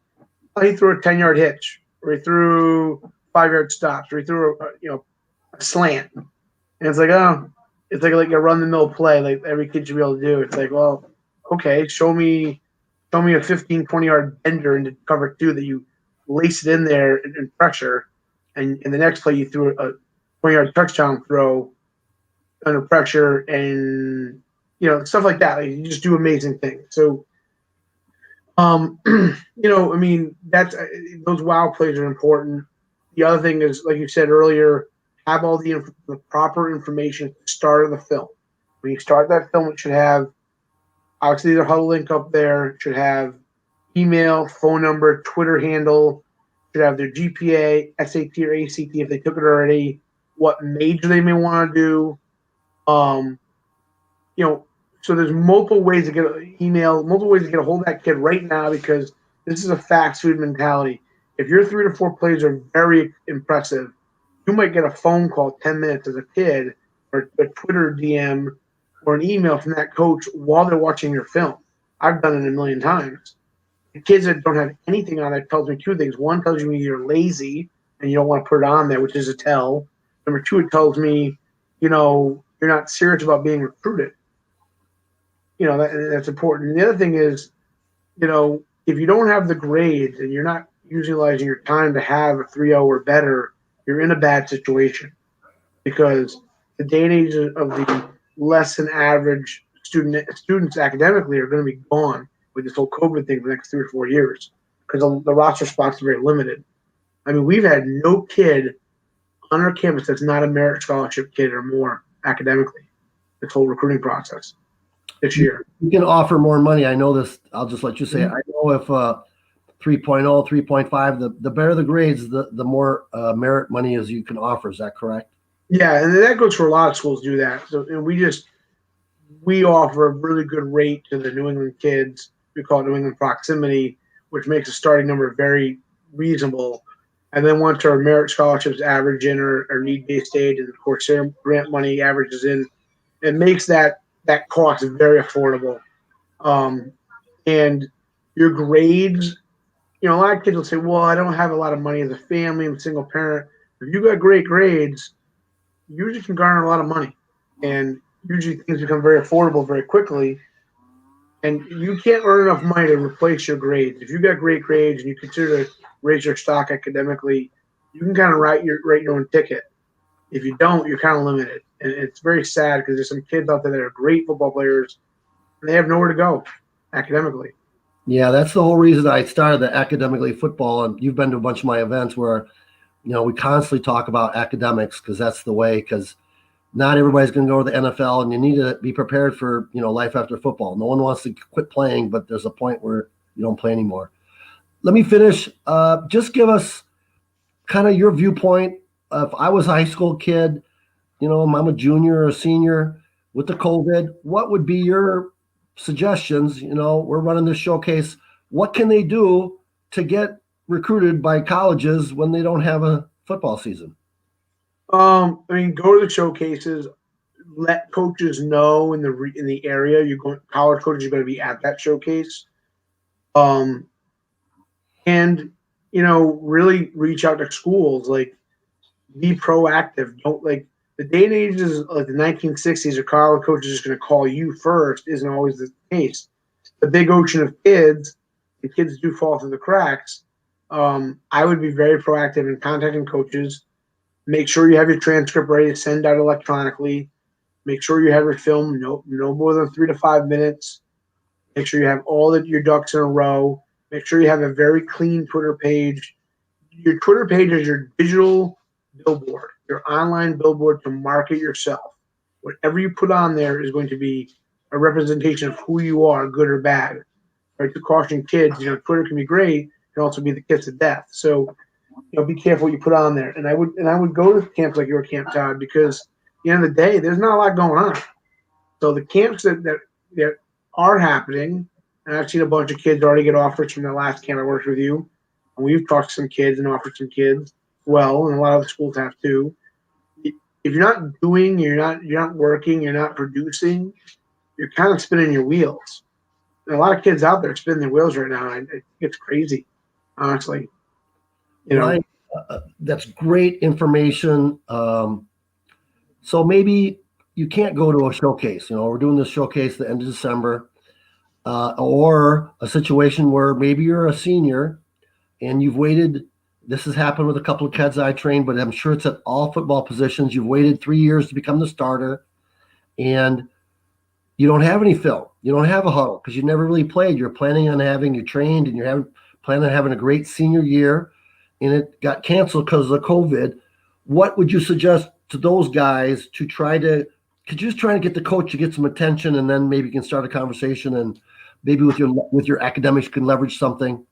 threw a 10-yard hitch, or he threw 5-yard stops, or he threw a slant, and it's like, it's like a run-the-mill play, like every kid should be able to do. It's like, well, okay, show me a 15, 20-yard bender into cover 2 that you lace it in there in pressure, and in the next play you threw a 20-yard touchdown throw under pressure, and stuff like that. Like, you just do amazing things. So, I mean, that's those wow plays are important. The other thing is, like you said earlier, have all the proper information at the start of the film. When you start that film, it should have obviously their huddle link up there. It should have email, phone number, Twitter handle. It should have their GPA, SAT or ACT if they took it already. What major they may want to do. Um, you know, so there's multiple ways to get an email, multiple ways to get a hold of that kid right now because this is a fast food mentality. If your 3 to 4 plays are very impressive, you might get a phone call 10 minutes as a kid or a Twitter DM or an email from that coach while they're watching your film. I've done it a million times. The kids that don't have anything on it tells me two things. One tells me you're lazy and you don't want to put it on there, which is a tell. Number two, it tells me, you're not serious about being recruited. That's important. And the other thing is, if you don't have the grades and you're not utilizing your time to have a 3.0 or better, you're in a bad situation because the day and age of the less than average students academically are going to be gone with this whole COVID thing for the next 3 or 4 years because the roster spots are very limited. I mean, we've had no kid on our campus that's not a merit scholarship kid or more academically this whole recruiting process this year. You can offer more money. I know this. I'll just let you say it. Mhm. I know if 3.0, 3.5, the better the grades, the more merit money as you can offer. Is that correct? Yeah, and that goes for a lot of schools do that. So and we offer a really good rate to the New England kids. We call it New England proximity, which makes the starting number very reasonable. And then once our merit scholarships average in or need based aid, and of course their grant money averages in, it makes that cost very affordable. Um, and your grades, a lot of kids will say, "Well, I don't have a lot of money as a family. I'm a single parent." If you got great grades, you usually can garner a lot of money, and usually things become very affordable very quickly. And you can't earn enough money to replace your grades. If you got great grades and you consider to raise your stock academically, you can kind of write your own ticket. If you don't, you're kind of limited, and it's very sad because there's some kids out there that are great football players and they have nowhere to go academically. Yeah, that's the whole reason I started the academically football. And you've been to a bunch of my events where, we constantly talk about academics because that's the way, because not everybody's going to go to the NFL and you need to be prepared for, life after football. No one wants to quit playing, but there's a point where you don't play anymore. Let me finish. Just give us kind of your viewpoint. If I was a high school kid, I'm a junior or a senior with the COVID, what would be your suggestions? We're running this showcase. What can they do to get recruited by colleges when they don't have a football season? I mean, go to the showcases. Let coaches know in the area you're going. College coaches are going to be at that showcase. Um, and really reach out to schools. Like, be proactive. Don't like the day and age is like the 1960s. A college coach is just going to call you first. Isn't always the case. The big ocean of kids, and kids do fall through the cracks. I would be very proactive in contacting coaches. Make sure you have your transcript ready to send out electronically. Make sure you have your film no more than 3 to 5 minutes. Make sure you have your ducks in a row. Make sure you have a very clean Twitter page. Your Twitter page is your digital billboard, your online billboard to market yourself. Whatever you put on there is going to be a representation of who you are, good or bad. Right? To caution kids, Twitter can be great, it can also be the kiss of death. So, be careful what you put on there. And I would go to camps like your camp, Todd, because at the end of the day, there's not a lot going on. So the camps that are happening, and I've seen a bunch of kids already get offers from the last camp I worked with you, and we've talked to some kids and offered some kids. Well, and a lot of the schools have too. If you're not doing, you're not working, you're not producing, you're kind of spinning your wheels. And a lot of kids out there spinning their wheels right now. And it's crazy, honestly. Right. That's great information. So maybe you can't go to a showcase. We're doing this showcase the end of December, or a situation where maybe you're a senior and you've waited. This has happened with a couple of kids I trained, but I'm sure it's at all football positions. You've waited 3 years to become the starter, and you don't have any film. You don't have a huddle because you never really played. You're planning on you trained, and planning on having a great senior year, and it got canceled because of COVID. What would you suggest to those guys to could you just try to get the coach to get some attention, and then maybe you can start a conversation, and maybe with your academics you can leverage something,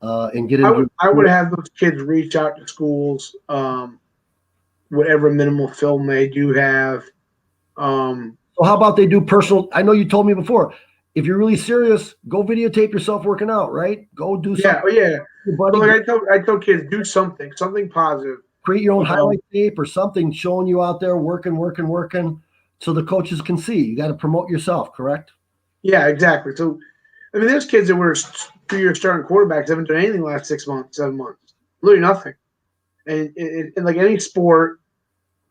and get into. I would have those kids reach out to schools, whatever minimal film they do have. So how about they do personal? I know you told me before, if you're really serious, go videotape yourself working out, right? Go do Yeah, something. oh, yeah. Your So buddy, like I told kids, do something positive. create your own You know, highlight tape or something showing you out there working, so the coaches can see. You got to promote yourself, correct? yeah, exactly. So I mean, there's kids that were 2 year starting quarterbacks haven't done anything the last 6 months, 7 months, literally nothing. And like any sport,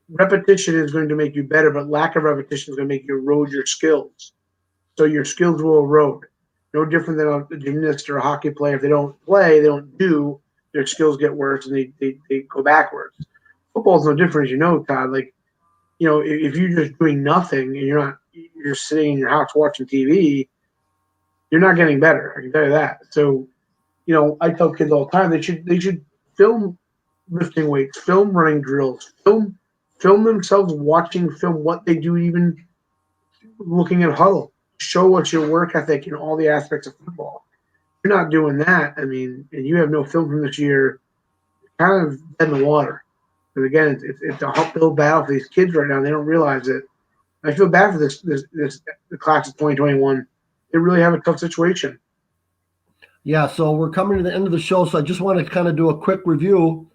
repetition is going to make you better, but lack of repetition is going to make you erode your skills. So your skills will erode. No different than a gymnast or a hockey player. If they don't play, they don't do, their skills get worse and they go backwards. Football's no different, as you know, Todd. Like, if you're just doing nothing and you're sitting in your house watching TV, you're not getting better. I can tell you that. So, I tell kids all the time they should film lifting weights, film running drills, film themselves watching film, what they do, even looking at huddle. Show us your work ethic in all the aspects of football. If you're not doing that, I mean, and you have no film from this year, kind of dead in the water. Because again, it's a uphill battle for these kids right now. And they don't realize it. I feel bad for the class of 2021. They really have a tough situation. Yeah. So we're coming to the end of the show. So I just want to kind of do a quick review.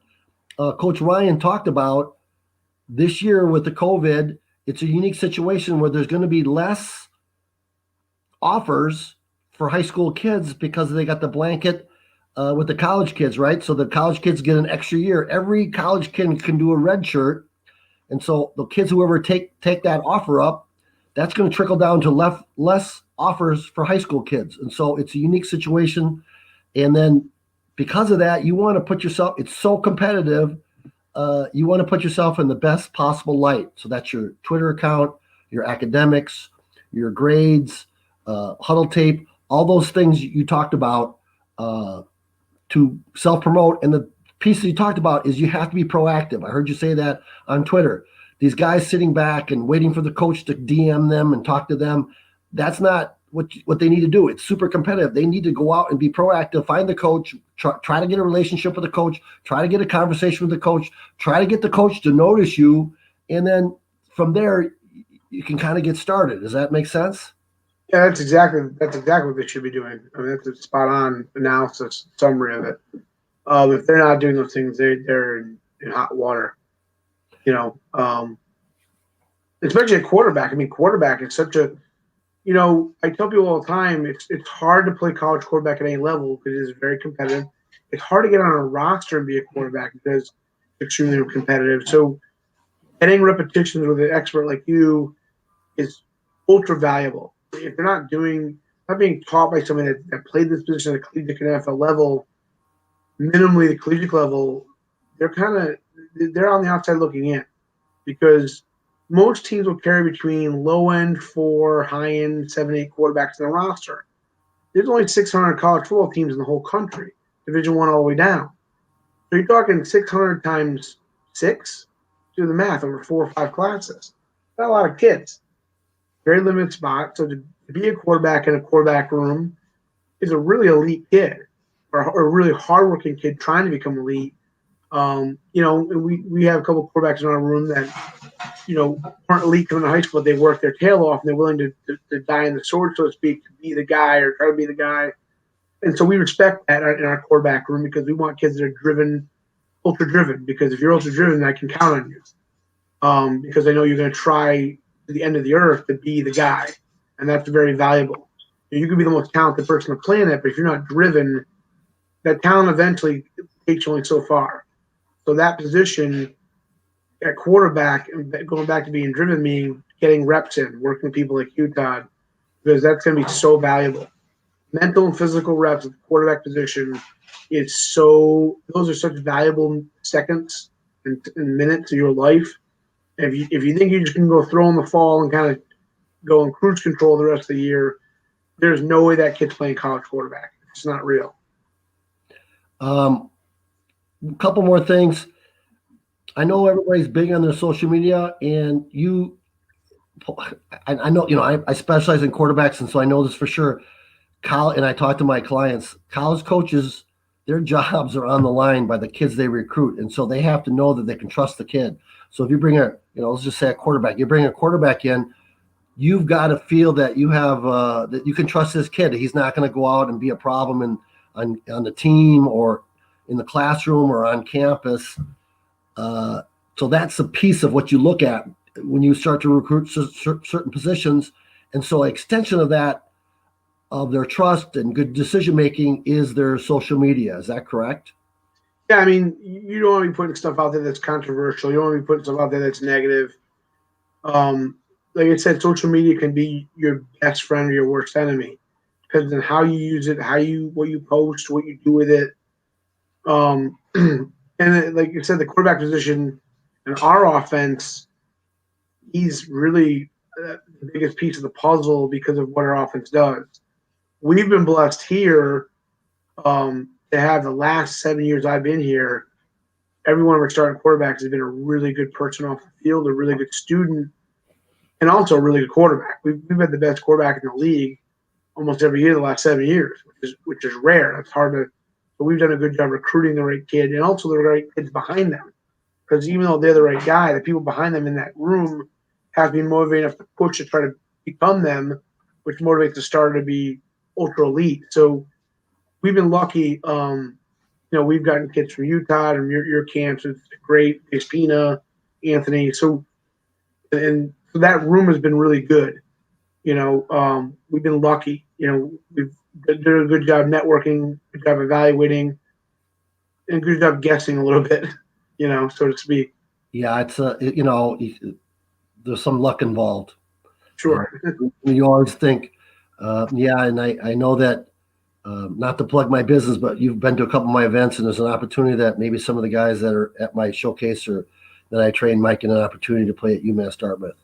Coach Ryan talked about this year with the COVID, it's a unique situation where there's going to be less offers for high school kids because they got the blanket with the college kids, right? So the college kids get an extra year. Every college kid can do a red shirt. And so the kids, whoever take that offer up, that's going to trickle down to less offers for high school kids. And so it's a unique situation. And then because of that, you want to put yourself, it's so competitive. You want to put yourself in the best possible light. So that's your Twitter account, your academics, your grades, huddle tape, all those things you talked about to self-promote. And the piece that you talked about is you have to be proactive. I heard you say that on Twitter. These guys sitting back and waiting for the coach to DM them and talk to them, that's not what they need to do. It's super competitive. They need to go out and be proactive, find the coach, try to get a relationship with the coach, try to get a conversation with the coach, try to get the coach to notice you. And then from there, you can kind of get started. Does that make sense? Yeah, that's exactly what they should be doing. I mean, that's a spot on analysis summary of it. If they're not doing those things, they're in hot water. Especially a quarterback. I mean, quarterback is such a I tell people all the time, it's hard to play college quarterback at any level because it is very competitive. It's hard to get on a roster and be a quarterback because it's extremely competitive. So getting repetitions with an expert like you is ultra valuable. If they're not being taught by somebody that played this position at the collegiate and NFL level, minimally the collegiate level, they're on the outside looking in because most teams will carry between low end 4, high end 7, 8 quarterbacks in the roster. There's only 600 college football teams in the whole country, Division I all the way down. So you're talking 600 times 6. Do the math over 4 or 5 classes. Not a lot of kids. Very limited spot. So to be a quarterback in a quarterback room is a really elite kid or a really hardworking kid trying to become elite. We have a couple of quarterbacks in our room that aren't elite coming to high school, but they work their tail off and they're willing to die in the sword, so to speak, to be the guy or try to be the guy. And so we respect that in our quarterback room because we want kids that are driven, ultra driven. Because if you're ultra driven, I can count on you. Because I know you're going to try to the end of the earth to be the guy, and that's very valuable. You can be the most talented person on the planet, but if you're not driven, that talent eventually takes you only so far. So that position at quarterback, going back to being driven, meaning getting reps in, working with people like you, Todd, because that's going to be so valuable. Mental and physical reps at the quarterback position those are such valuable seconds and minutes of your life. And if you think you just can go throw in the fall and kind of go in cruise control the rest of the year, there's no way that kid's playing college quarterback. It's not real. A couple more things. I know everybody's big on their social media, and I know, I specialize in quarterbacks, and so I know this for sure. And I talk to my clients, college coaches, their jobs are on the line by the kids they recruit. And so they have to know that they can trust the kid. So if you bring a let's just say a quarterback. You bring a quarterback in, you've got to feel that you have that you can trust this kid. He's not going to go out and be a problem on the team or in the classroom or on campus. So that's a piece of what you look at when you start to recruit certain positions. And so, an extension of that, of their trust and good decision making, is their social media. Is that correct? Yeah, I mean, you don't want to be putting stuff out there that's controversial. You don't want to be putting stuff out there that's negative. Like I said, social media can be your best friend or your worst enemy, depends on how you use it, what you post, what you do with it. And like you said, the quarterback position in our offense, he's really the biggest piece of the puzzle because of what our offense does. We've been blessed here to have the last 7 years I've been here. Every one of our starting quarterbacks has been a really good person off the field, a really good student, and also a really good quarterback. We've had the best quarterback in the league almost every year the last 7 years, which is rare. It's hard to. But we've done a good job recruiting the right kid and also the right kids behind them. Because even though they're the right guy, the people behind them in that room have to be motivated enough to push to try to become them, which motivates the starter to be ultra elite. So we've been lucky. We've gotten kids from Utah and your camps. It's great. Despina, Anthony. So that room has been really good. We've been lucky. We've done a good job networking, good job evaluating, and good job guessing a little bit, so to speak. Yeah, it's there's some luck involved. Sure. You always think, and I know that, not to plug my business, but you've been to a couple of my events, and there's an opportunity that maybe some of the guys that are at my showcase or that I train might get an opportunity to play at UMass Dartmouth.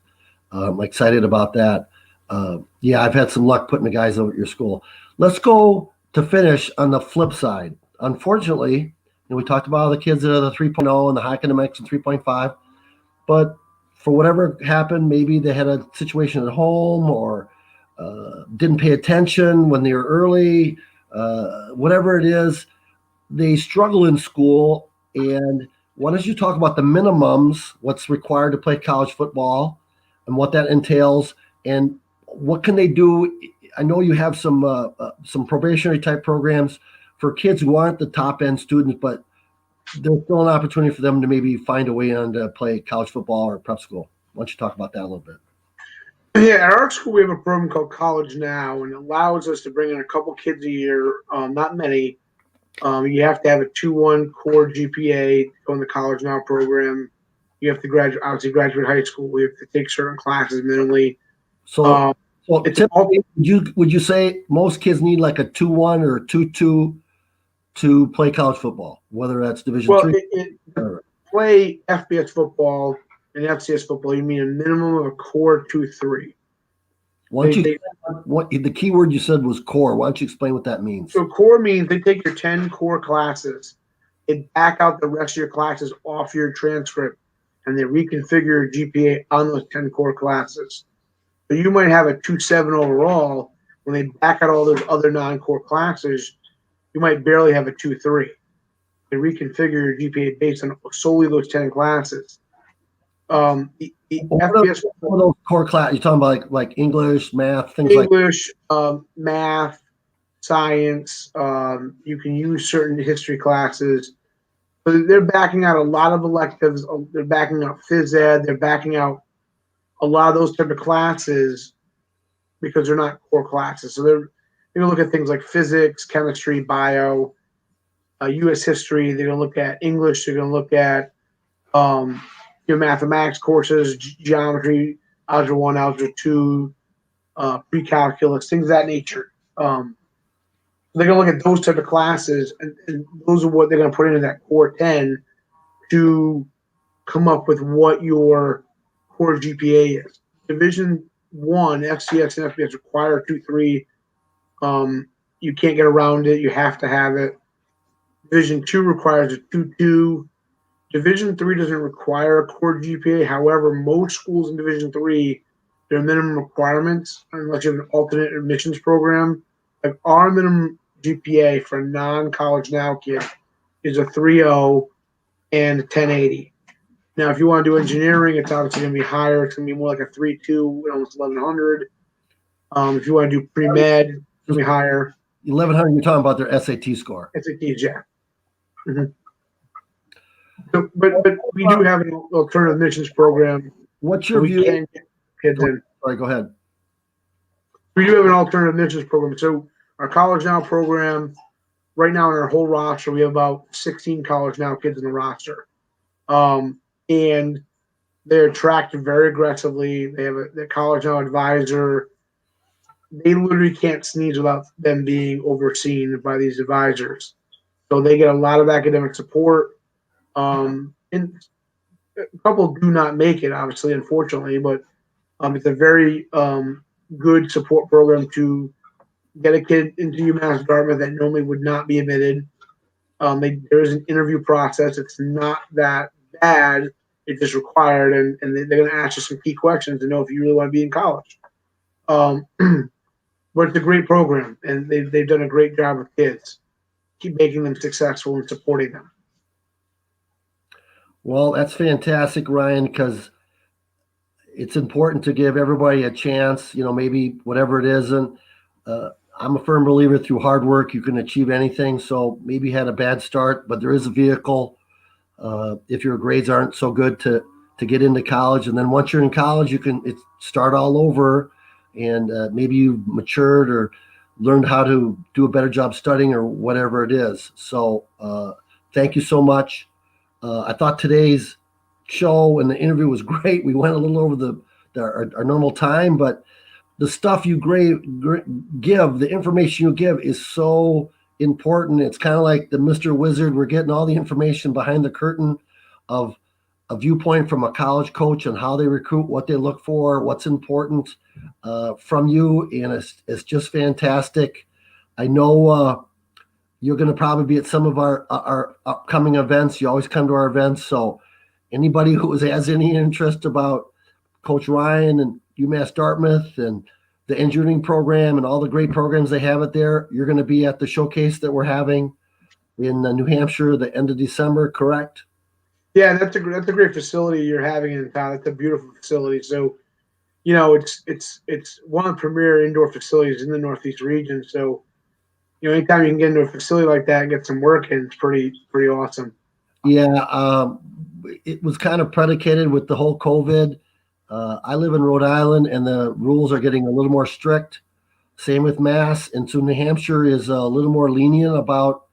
I'm excited about that. I've had some luck putting the guys over at your school. Let's go to finish on the flip side. Unfortunately, we talked about all the kids that are the 3.0 and the high academics and 3.5, but for whatever happened, maybe they had a situation at home or didn't pay attention when they were early, whatever it is, they struggle in school. And why don't you talk about the minimums, what's required to play college football and what that entails, and what can they do? I know you have some probationary type programs for kids who aren't the top end students, but there's still an opportunity for them to maybe find a way on to play college football or prep school. Why don't you talk about that a little bit? Yeah, at our school we have a program called College Now, and it allows us to bring in a couple kids a year, not many. You have to have a 2.1 core GPA to go in the College Now program. You have to graduate high school. We have to take certain classes minimally. So typically, would you say most kids need like a 2.1 or a 2.2 to play college football, whether that's Division III? Play FBS football and FCS football, you mean a minimum of a core 2.3. What the key word you said was core. Why don't you explain what that means? So core means they take your 10 core classes, they back out the rest of your classes off your transcript, and they reconfigure your GPA on those 10 core classes. So you might have a 2.7 overall. When they back out all those other non-core classes, you might barely have a 2.3. They reconfigure your GPA based on solely those 10 classes. What are those core classes? You're talking about like English, math, things like English, math, science. You can use certain history classes. But they're backing out a lot of electives. They're backing out phys ed. They're backing out a lot of those type of classes because they're not core classes. So they're going to look at things like physics, chemistry, bio, U.S. history. They're going to look at English. They're going to look at your mathematics courses, geometry, algebra 1, algebra 2, pre-calculus, things of that nature. They're going to look at those type of classes, and those are what they're going to put into that core 10 to come up with what your core GPA is. Division 1, FCS and FBS require 2.3. You can't get around it. You have to have it. Division 2 requires a 2.2. Division 3 doesn't require a core GPA. However, most schools in Division 3, their minimum requirements, unless you have an alternate admissions program, like our minimum GPA for a non-college now kid is a 3.0 and a 1080. Now, if you want to do engineering, it's obviously going to be higher. It's going to be more like a 3.2, almost 1100. If you want to do pre-med, it's going to be higher. 1100. You're talking about their SAT score. SATs, yeah. Mm-hmm. So, but we do have an alternative admissions program. What's your we view? can get kids in. Sorry, go ahead. We do have an alternative admissions program. So our College Now program, right now in our whole roster, we have about 16 College Now kids in the roster. And they're tracked very aggressively. They have the College Now advisor. They literally can't sneeze without them being overseen by these advisors. So they get a lot of academic support. And a couple do not make it, obviously, unfortunately, but it's a very good support program to get a kid into UMass Dartmouth that normally would not be admitted. There is an interview process. It's not that bad. It's just required, and they're going to ask you some key questions to know if you really want to be in college. But it's a great program, and they've done a great job with kids. Keep making them successful and supporting them. Well, that's fantastic, Ryan, because it's important to give everybody a chance, maybe whatever it is. And I'm a firm believer through hard work, you can achieve anything. So maybe you had a bad start, but there is a vehicle if your grades aren't so good to get into college. And then once you're in college, you can start all over, and maybe you've matured or learned how to do a better job studying or whatever it is. So thank you so much. I thought today's show and the interview was great. We went a little over our normal time, but the stuff you give, the information you give is so important. It's kind of like the Mr. Wizard. We're getting all the information behind the curtain of a viewpoint from a college coach on how they recruit, what they look for, what's important from you. And it's just fantastic. I know you're going to probably be at some of our upcoming events. You always come to our events. So anybody who has any interest about Coach Ryan and UMass Dartmouth and the engineering program and all the great programs they have it there, you're going to be at the showcase that we're having in New Hampshire the end of December, correct? Yeah, that's a great facility you're having in town. It's a beautiful facility. So, it's one of the premier indoor facilities in the Northeast region. So, anytime you can get into a facility like that and get some work in, it's pretty awesome. Yeah, it was kind of predicated with the whole COVID. I live in Rhode Island, and the rules are getting a little more strict. Same with Mass, and so New Hampshire is a little more lenient about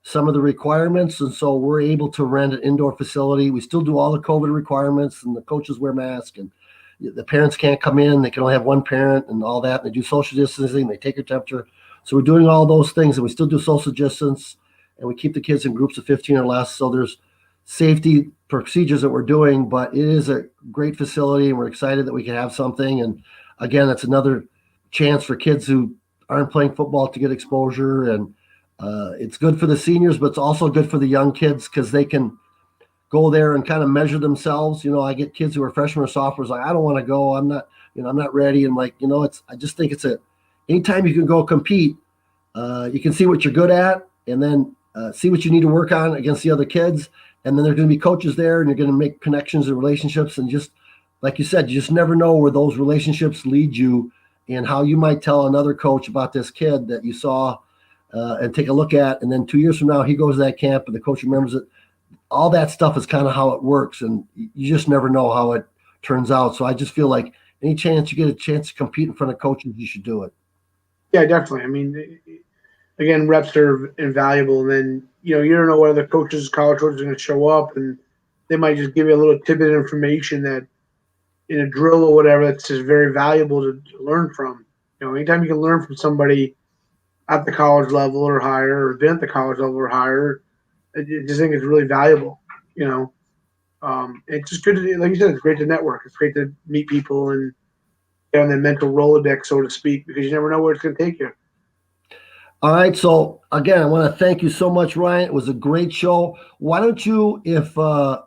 some of the requirements, and so we're able to rent an indoor facility. We still do all the COVID requirements, and the coaches wear masks, and the parents can't come in. They can only have one parent and all that. And they do social distancing. They take your temperature. So we're doing all those things, and we still do social distance, and we keep the kids in groups of 15 or less. So there's safety procedures that we're doing, but it is a great facility, and we're excited that we can have something. And again, it's another chance for kids who aren't playing football to get exposure. And it's good for the seniors, but it's also good for the young kids because they can go there and kind of measure themselves. I get kids who are freshmen or sophomores like, I don't want to go. I'm not ready. And like, I just think anytime you can go compete, you can see what you're good at, and then see what you need to work on against the other kids. And then there's going to be coaches there, and you're going to make connections and relationships. And just like you said, you just never know where those relationships lead you and how you might tell another coach about this kid that you saw and take a look at. And then 2 years from now, he goes to that camp and the coach remembers it. All that stuff is kind of how it works. And you just never know how it turns out. So I just feel like any chance you get a chance to compete in front of coaches, you should do it. Yeah, definitely. I mean, again, reps are invaluable. And then, you don't know whether college coaches are going to show up, and they might just give you a little tidbit of information that in a drill or whatever that's just very valuable to learn from. Anytime you can learn from somebody at the college level or higher, or been at the college level or higher, I just think it's really valuable. It's just good to, like you said, it's great to network. It's great to meet people and get on the mental Rolodex, so to speak, because you never know where it's going to take you. All right. So again, I want to thank you so much, Ryan. It was a great show. Why don't you, if a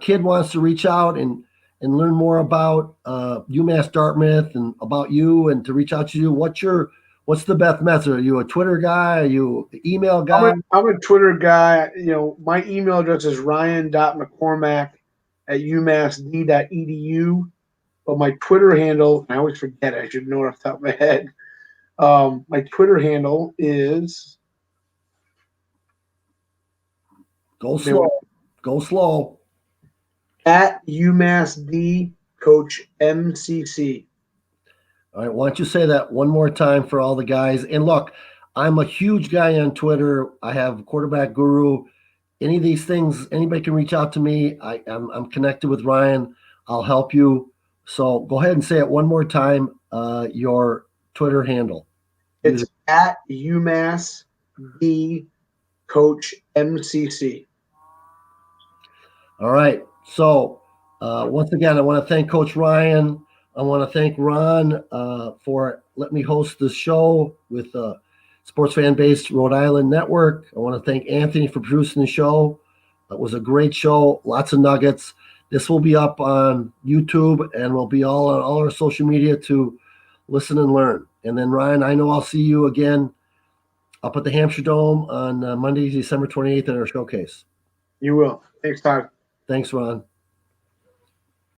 kid wants to reach out and learn more about UMass Dartmouth and about you, and to reach out to you, what's the best method? Are you a Twitter guy? Are you an email guy? I'm a Twitter guy. My email address is ryan.mccormack at umassd.edu. But my Twitter handle, I always forget, I should know it off the top of my head. My Twitter handle is Go slow. Go slow. at UmassD Coach MCC. All right. Why don't you say that one more time for all the guys? And look, I'm a huge guy on Twitter. I have Quarterback Guru. Any of these things, anybody can reach out to me. I'm connected with Ryan. I'll help you. So go ahead and say it one more time. Your Twitter handle. It's at UmassD Coach MCC. All right. So once again, I want to thank Coach Ryan. I want to thank Ron for letting me host this show with Sports Fan Based Rhode Island Network. I want to thank Anthony for producing the show. It was a great show, lots of nuggets. This will be up on YouTube and will be all on all our social media to listen and learn. And then, Ryan, I know I'll see you again up at the Hampshire Dome on Monday, December 28th at our showcase. You will. Thanks, Todd. Thanks, Ron.